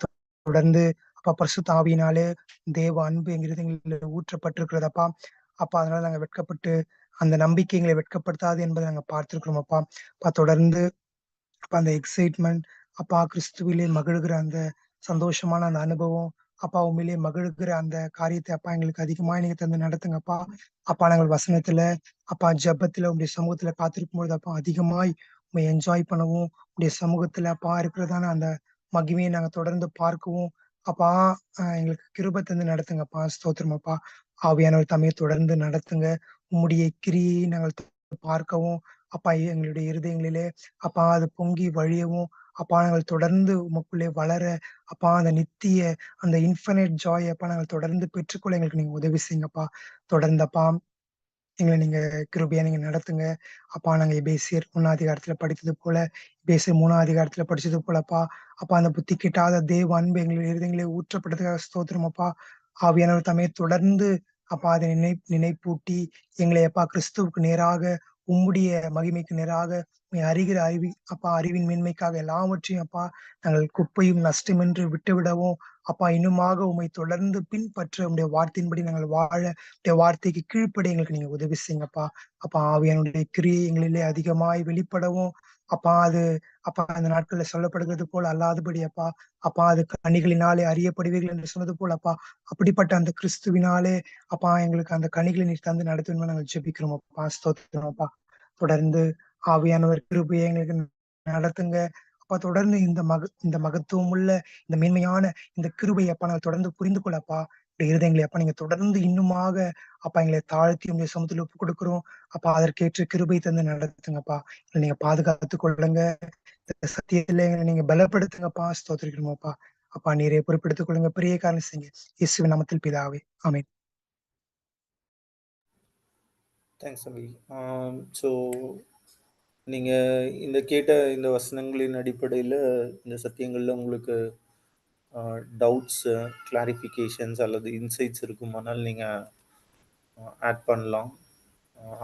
தொடர்ந்து அப்பா பரிசுத்த ஆவியினாலே தேவ அன்பு எங்க ஊற்றப்பட்டிருக்கிறதப்பா. அப்பா அதனால நாங்க வெட்கப்பட்டு அந்த நம்பிக்கை எங்களை வெட்கப்படுத்தாது என்பதை நாங்க பார்த்திருக்கிறோமப்பா. அப்பா தொடர்ந்து அப்ப அந்த எக்ஸைட்மெண்ட் அப்பா கிறிஸ்துவிலே மகிழ்கிற அந்த சந்தோஷமான அந்த அனுபவம் அப்பா உண்மையிலே மகிழ்கிற அந்த காரியத்தை அப்பா எங்களுக்கு அதிகமா நீங்க தந்து நடத்துங்கப்பா. அப்பா நாங்கள் வசனத்துல அப்பா ஜபத்துல உடைய சமூகத்துல காத்திருக்கும் பொழுது அப்பா அதிகமாய் உண்மை என்ஜாய் பண்ணவும் உடைய சமூகத்துல அப்பா இருக்கிறதான அந்த மகிமையை நாங்க தொடர்ந்து பார்க்கவும் அப்பா எங்களுக்கு கிருபை தந்து நடத்துங்கப்பா. ஸ்தோத்திரம் அப்பா. ஆவியானவர் தம்மையை தொடர்ந்து நடத்துங்க. உம்முடைய கிரியை நாங்கள் பார்க்கவும் அப்பா எங்களுடைய இருதயங்களிலே அப்பா அது பொங்கி வழியவும் அப்பா நாங்கள் தொடர்ந்து உமக்குள்ளே வளர அப்பா அந்த நித்திய அந்த இன்ஃபினைட் ஜாய் அப்பா நாங்கள் தொடர்ந்து பெற்றுக்கொள்ள எங்களுக்கு நீங்க உதவி செய்யுங்கப்பா. தொடர்ந்தப்பா எங்களை நீங்க கிருபையா நீங்க நடத்துங்க. அப்பா நாங்க எபேசியர் 1ஆம் அதிகாரத்துல படித்தது போல, எபேசியர் 3ஆம் அதிகாரத்துல படிச்சது போலப்பா, அப்பா அந்த புத்தி கிட்டாத தேவ அன்பு எங்களுடைய இருதயங்களிலே ஊற்றப்பட்டதுக்காக ஸ்தோத்திரம் அப்பா. ஆவியானவர் தாமே தொடர்ந்து அப்பா அதை நினைப்பூட்டி எங்களை அப்பா கிறிஸ்துவுக்கு நேராக உம்முடைய மகிமைக்கு நேராக அறிகிற அப்பா அறிவின் மேன்மைக்காக எல்லாவற்றையும் அப்பா நாங்கள் குப்பையும் நஷ்டமென்று விட்டுவிடவும் அப்பா இன்னுமாக உம்மை தொடர்ந்து பின்பற்ற உடைய வார்த்தையின்படி நாங்கள் வாழ வார்த்தைக்கு கீழ்ப்படி எங்களுக்கு நீங்க உதவி செய்யுங்கப்பா. அப்பா ஆவியானுடைய கிரியை எங்களிலே அதிகமாய் வெளிப்படவும் அப்பா அது அப்பா அந்த நாட்கள்ல சொல்லப்படுகிறது போல அல்லாதபடி அப்பா அப்பா அது கனிகளினாலே அறியப்படுவீர்கள் என்று சொன்னது போல அப்பா அப்படிப்பட்ட அந்த கிறிஸ்துவினாலே அப்பா எங்களுக்கு அந்த கனிகளை நீர் தந்து நடத்தணும்னு நாங்கள் ஜெபிக்கிறோம் அப்பா. ஸ்தோத்திரம் அப்பா. தொடர்ந்து ஆவியானவர் கிருபையை எங்களுக்கு நடத்துங்க அப்பா. தொடர்ந்து இந்த மகத்துவம் உள்ள இந்த மேன்மையான இந்த கிருபை அப்பா நாங்கள் தொடர்ந்து புரிந்து கொள்ளப்பா. இருதயங்களை அப்பா நீங்க தொடர்ந்து இன்னுமாக அப்பா எங்களை தாழ்த்தி உங்களுடைய சமூகத்தில் ஒப்பு கொடுக்கிறோம் அப்பா. அதற்கேற்ற கிருபை தந்து நடத்துங்கப்பா. நீங்க பாதுகாத்து கொள்ளுங்க. சத்தியத்துல நீங்க பலப்படுத்துங்கப்பா. ஸ்தோத்திரிக்கிறோமப்பா. அப்பா நீரே பொறுப்பெடுத்துக் கொள்ளுங்க. பெரிய காரணம் செய்யுங்க. இயேசுவின் நாமத்தில் பிதாவே, ஆமென். தேங்க்ஸ் அபி. ஸோ நீங்க இந்த கேட்ட இந்த வசனங்களின் அடிப்படையில் இந்த சத்தியங்கள்ல உங்களுக்கு டவுட்ஸ், கிளாரிஃபிகேஷன்ஸ் அல்லது இன்சைட்ஸ் இருக்குமானால் நீங்க ஆட் பண்ணலாம்.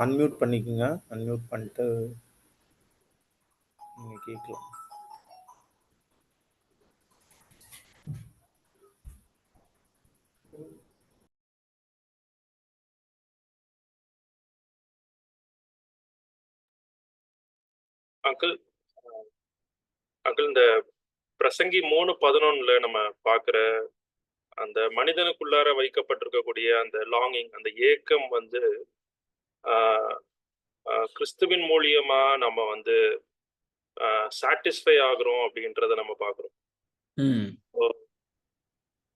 அன்மியூட் பண்ணிக்கோங்க. அன்மியூட் பண்ணிட்டு நீங்க கேட்கலாம். அங்கிள் இந்த பிரசங்கி 3:11 நம்ம பார்க்குற அந்த மனிதனுக்குள்ளார வைக்கப்பட்டிருக்கக்கூடிய அந்த லாங்கிங், அந்த ஏக்கம் வந்து கிறிஸ்துவின் மூலியமா நம்ம வந்து சாட்டிஸ்ஃபை ஆகுறோம் அப்படின்றத நம்ம பார்க்குறோம்.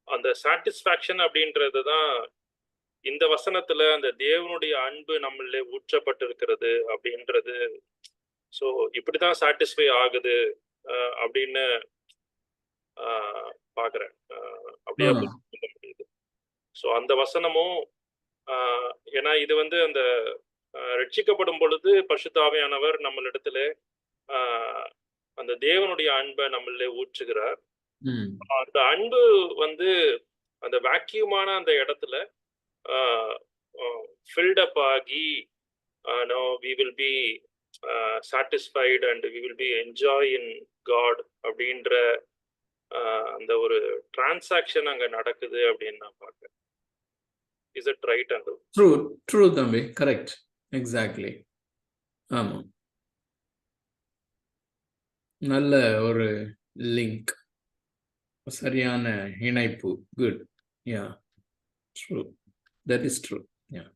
அந்த சாட்டிஸ்ஃபேக்ஷன் அப்படின்றது தான் இந்த வசனத்துல அந்த தேவனுடைய அன்பு நம்மளே ஊற்றப்பட்டிருக்கிறது அப்படின்றது. ஸோ இப்படிதான் சாட்டிஸ்ஃபை ஆகுது அப்படின்னு பார்க்குறேன். அப்படியே சொல்ல முடியுது. ஸோ அந்த வசனமும் ஏன்னா இது வந்து அந்த ரட்சிக்கப்படும் பொழுது பரிசுத்த ஆவியானவர் நம்மளிடத்துல அந்த தேவனுடைய அன்பை நம்மளே ஊற்றுகிறார். அந்த அன்பு வந்து அந்த வேக்யூமான அந்த இடத்துல ஃபில்ட் அப் ஆகி we will be satisfied and we will be enjoy in God அப்படின்ற அந்த ஒரு டிரான்சாக்ஷன் அங்க நடக்குது அப்படின்னு நான் பார்க்கிறேன். Is it right? True தம்பி, கரெக்ட், எக்ஸாக்ட்லி. ஆமா, நல்ல ஒரு லிங்க், சரியான இணைப்பு. Good. Yeah, true, that is true. Yeah.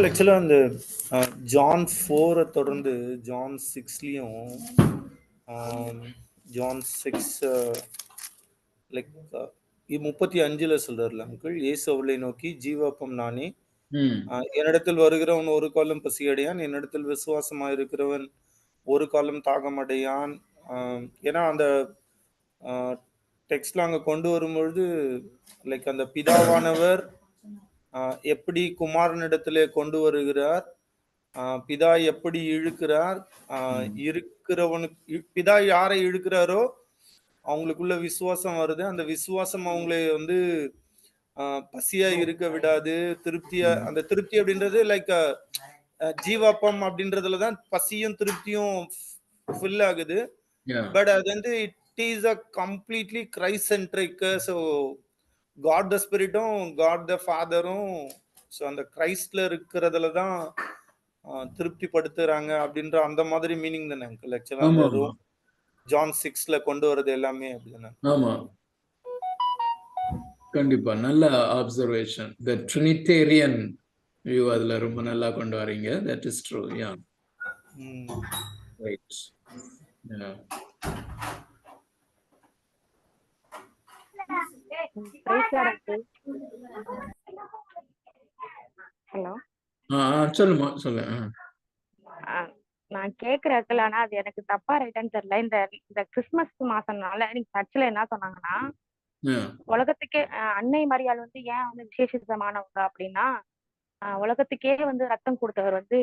ஆக்சுவலாக அந்த ஜான் 4 தொடர்ந்து ஜான் 6லையும் ஜான் 6 லைக் 35 சொல்றாருல அங்கிள், இயேசு அவர்களை நோக்கி, ஜீவாப்பம் நானே, என்னிடத்தில் வருகிறவன் ஒரு காலம் பசியடையான், என்னிடத்தில் விசுவாசமாயிருக்கிறவன் ஒரு காலம் தாகமடையான். ஏன்னா அந்த டெக்ஸ்ட்ல அங்க கொண்டு வரும்பொழுது லைக் அந்த பிதாவானவர் எப்படி குமாரனிடத்திலே கொண்டு வருகிறார், பிதா எப்படி இழுக்கிறார், இருக்கிறவனுக்கு பிதா யாரை இழுக்கிறாரோ அவங்களுக்குள்ள விசுவாசம் வருது. அந்த விசுவாசம் அவங்களை வந்து பசியா இருக்க விடாது, திருப்தியா. அந்த திருப்தி அப்படின்றது லைக் ஜீவாப்பம் அப்படின்றதுலதான் பசியும் திருப்தியும் ஃபில் ஆகுது. பட் அது வந்து is a completely Christ centric. So God the ஸ்பிரிட்டும் காட் த ஃபாதரும் ஸோ அந்த கிரைஸ்ட்ல இருக்கிறதுல தான் திருப்தி படுத்துறாங்க அப்படின்ற அந்த மாதிரி மீனிங் தானே அங்கிள் ஆக்சுவலா ஆமா அந்த ஆமா ஜான் 6ல கொண்டு வரது எல்லாமே அப்படிதானே? ஆமா கண்டிப்பா நல்ல அப்சர்வேஷன். த ட்ரினிட்டேரியன் வியூ அதுல ரொம்ப நல்லா கொண்டு வரீங்க. That is true. Yeah right. Hello, சொல்லுமா சொல்லு. நான் கேக்குறேன். ஆனா அது எனக்கு தப்பா ரைட்டான்னு தெரியல. இந்த இந்த கிறிஸ்துமஸ் மாசம்னால நீங்க சர்ச்சில் என்ன சொன்னாங்கன்னா, உலகத்துக்கே அன்னை மரியாள் வந்து ஏன் வந்து விசேஷித்தமானவங்க அப்படின்னா, உலகத்துக்கே வந்து ரத்தம் கொடுத்தவர் வந்து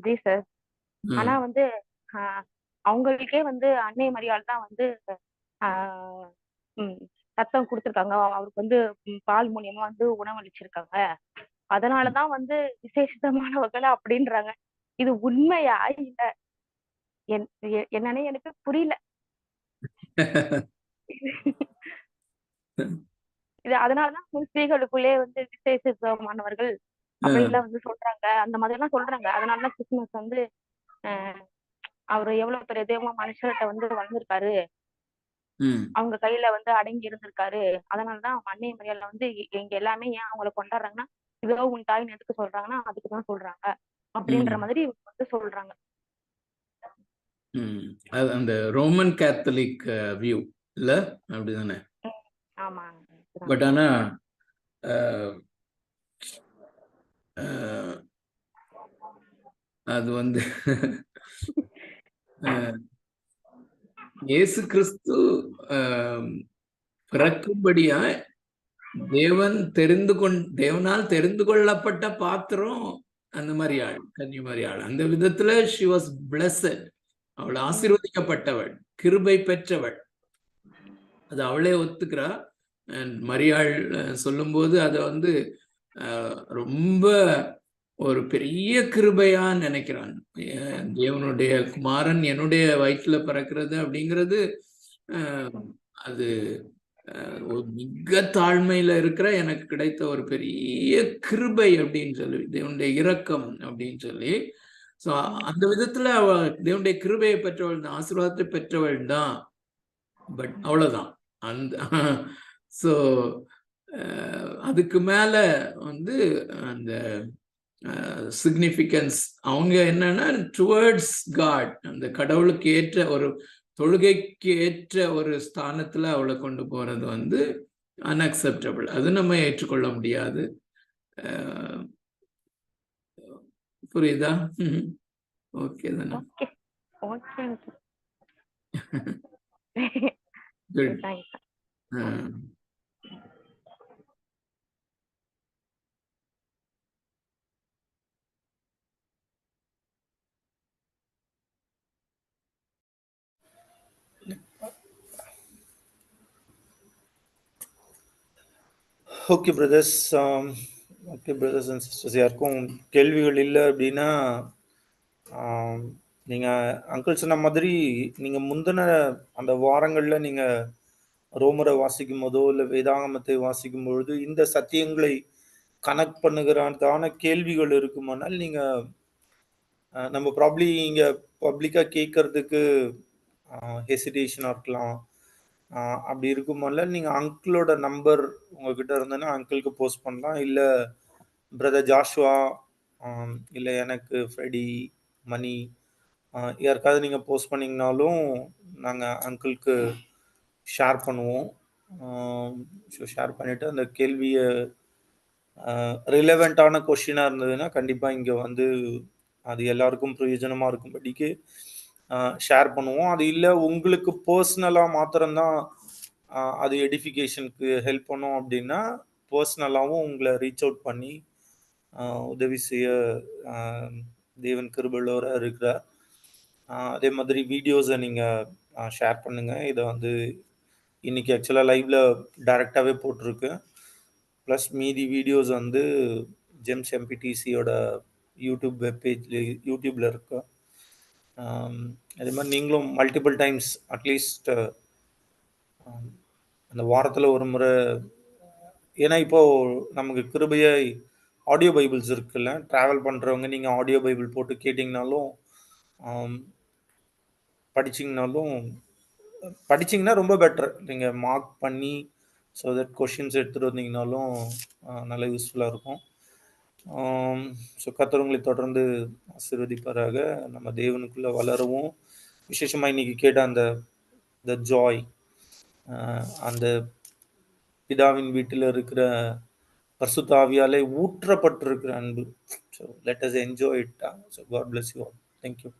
ஜீசஸ். ஆனா வந்து அவங்களுக்கே வந்து அன்னை மரியாள் தான் வந்து ஆஹ் ரத்தம் கொடுத்துருக்காங்க. அவருக்கு வந்து பால் மூலியமா வந்து உணவளிச்சிருக்காங்க. அதனாலதான் வந்து விசேஷமானவர்கள் அப்படின்றாங்க. இது உண்மையா இல்ல என்னன்னு எனக்கு புரியல. இது அதனாலதான் ஸ்திரீகளுக்குள்ளே வந்து விசேஷமானவர்கள் அப்படின்லாம் வந்து சொல்றாங்க. அந்த மாதிரி எல்லாம் சொல்றாங்க. அதனாலதான் கிறிஸ்துமஸ் வந்து அவரு எவ்வளவு பெரிய தெய்வமா மனுஷர்கிட்ட வந்து வளர்ந்திருக்காரு. அவங்க கையில வந்து அடங்கி இருந்திருக்காரு. அதனாலதான் அன்னை மரியாதை வந்து எங்க எல்லாமே ஏன் அவங்கள கொண்டாடுறாங்கன்னா, இதோ உன் தாயின்னு எதுக்கு சொல்றாங்கன்னா அதுக்குதான் சொல்றாங்க அப்படின்ற மாதிரி வந்து சொல்றாங்க. அது அந்த ரோமன் கேத்தலிக் வியூ இல்ல அப்படிதானே? ஆமா. பட் ஆனா அது வந்து இயேசு கிறிஸ்து பிறக்கும்படியா தேவனால் தெரிந்து கொள்ளப்பட்ட பாத்திரம் அந்த மாதிரி ஆள், கன்னி மாதிரி ஆள். அந்த விதத்துல she was blessed. அவள் ஆசீர்வதிக்கப்பட்டவள், கிருபை பெற்றவள். அது அவளே ஒத்துக்கிறா. மரியாள் சொல்லும்போது அதை வந்து ரொம்ப ஒரு பெரிய கிருபையா நினைக்கிறான். தேவனுடைய குமாரன் என்னுடைய வயிற்றுல பிறக்கிறது அப்படிங்கிறது அது ஒரு மிக தாழ்மையில இருக்கிற எனக்கு கிடைத்த ஒரு பெரிய கிருபை அப்படின்னு சொல்லி, தேவனுடைய இரக்கம் அப்படின்னு சொல்லி. ஸோ அந்த விதத்துல அவ தேவனுடைய கிருபையை பெற்றவள் தான், ஆசீர்வாதத்தை பெற்றவள் தான். பட் அவ்வளவுதான். அந்த ஸோ அதுக்கு மேல வந்து அந்த சிக்னிஃபிகன்ஸ் அவங்க என்னன்னா டுவர்ட்ஸ் காட், அந்த கடவுளுக்கு ஏற்ற ஒரு தொழுகைக்கு ஏற்ற ஒரு ஸ்தானத்துல அவளை கொண்டு போறது வந்து அன்அக்செப்டபிள். அது நம்ம ஏற்றுக்கொள்ள முடியாது. புரியுதா? ஓகே தானே? Good. Okay brothers. Okay brothers and sisters, யாருக்கும் கேள்விகள் இல்லை அப்படின்னா நீங்கள் அங்கிள் சொன்ன மாதிரி நீங்கள் முந்தின அந்த வாரங்களில் நீங்கள் ரோமரை வாசிக்கும் போதோ இல்லை வேதாகமத்தை வாசிக்கும் பொழுது இந்த சத்தியங்களை கனெக்ட் பண்ணுகிறதான கேள்விகள் இருக்குமானால் நீங்கள் நம்ம ப்ராப்ளி இங்கே பப்ளிக்காக கேட்கறதுக்கு ஹெசிடேஷனாக இருக்கலாம். அப்படி இருக்கும்போது நீங்கள் அங்கிளோட நம்பர் உங்ககிட்ட இருந்ததுன்னா அங்கிளுக்கு போஸ்ட் பண்ணலாம். இல்லை பிரதர் ஜாஷுவா, இல்லை எனக்கு ஃப்ரெடி, மணி யாருக்காவது நீங்கள் போஸ்ட் பண்ணிங்கனாலும் நாங்கள் அங்கிளுக்கு ஷேர் பண்ணுவோம். ஸோ ஷேர் பண்ணிவிட்டு அந்த கேள்வியை ரிலவெண்ட்டான கொஷினாக இருந்ததுன்னா கண்டிப்பாக இங்கே வந்து அது எல்லாருக்கும் பிரயோஜனமாக இருக்கும்படிக்கு ஷேர் பண்ணுவோம். அது இல்லை உங்களுக்கு பர்சனலாக மாத்திரம்தான் அது எடிஃபிகேஷனுக்கு ஹெல்ப் பண்ணும் அப்படின்னா பர்சனலாகவும் உங்களை ரீச் அவுட் பண்ணி உதவி செய்ய தேவன் கிருபையுள்ளவராக இருக்கிறார். அதே மாதிரி வீடியோஸை நீங்கள் ஷேர் பண்ணுங்கள். இதை வந்து இன்றைக்கி ஆக்சுவலாக லைவில் டைரெக்டாகவே போட்டிருக்கு. ப்ளஸ் மீதி வீடியோஸ் வந்து ஜெம்ஸ் எம்பிடிசியோட யூடியூப் யூடியூப்பில் இருக்கு. அதே மாதிரி நீங்களும் மல்டிபிள் டைம்ஸ் அட்லீஸ்ட் அந்த வாரத்துல ஒரு முறை, ஏன்னா இப்போ நமக்கு கிருபையை ஆடியோ பைபிள்ஸ் இருக்குல்ல, டிராவல் பண்றவங்க நீங்க ஆடியோ பைபிள் போட்டு கேட்டிங்கனாலும் படிச்சிங்கன்னா ரொம்ப பெட்டர். நீங்கள் மார்க் பண்ணி ஸோ தட் கொஷின்ஸ் எடுத்துகிட்டு வந்தீங்கனாலும் நல்லா யூஸ்ஃபுல்லாக இருக்கும். ஸோ கர்த்தர் உங்களை தொடர்ந்து ஆசீர்வதிப்பாராக. நம்ம தேவனுக்குள்ளே வளரவும், விசேஷமாக இன்னைக்கு கேட்ட அந்த ஜாய், அந்த பிதாவின் வீட்டில் இருக்கிற பரிசுத்த ஆவியாலே ஊற்றப்பட்டிருக்கிற அன்பு. So let us enjoy it. So God bless you all. Thank you.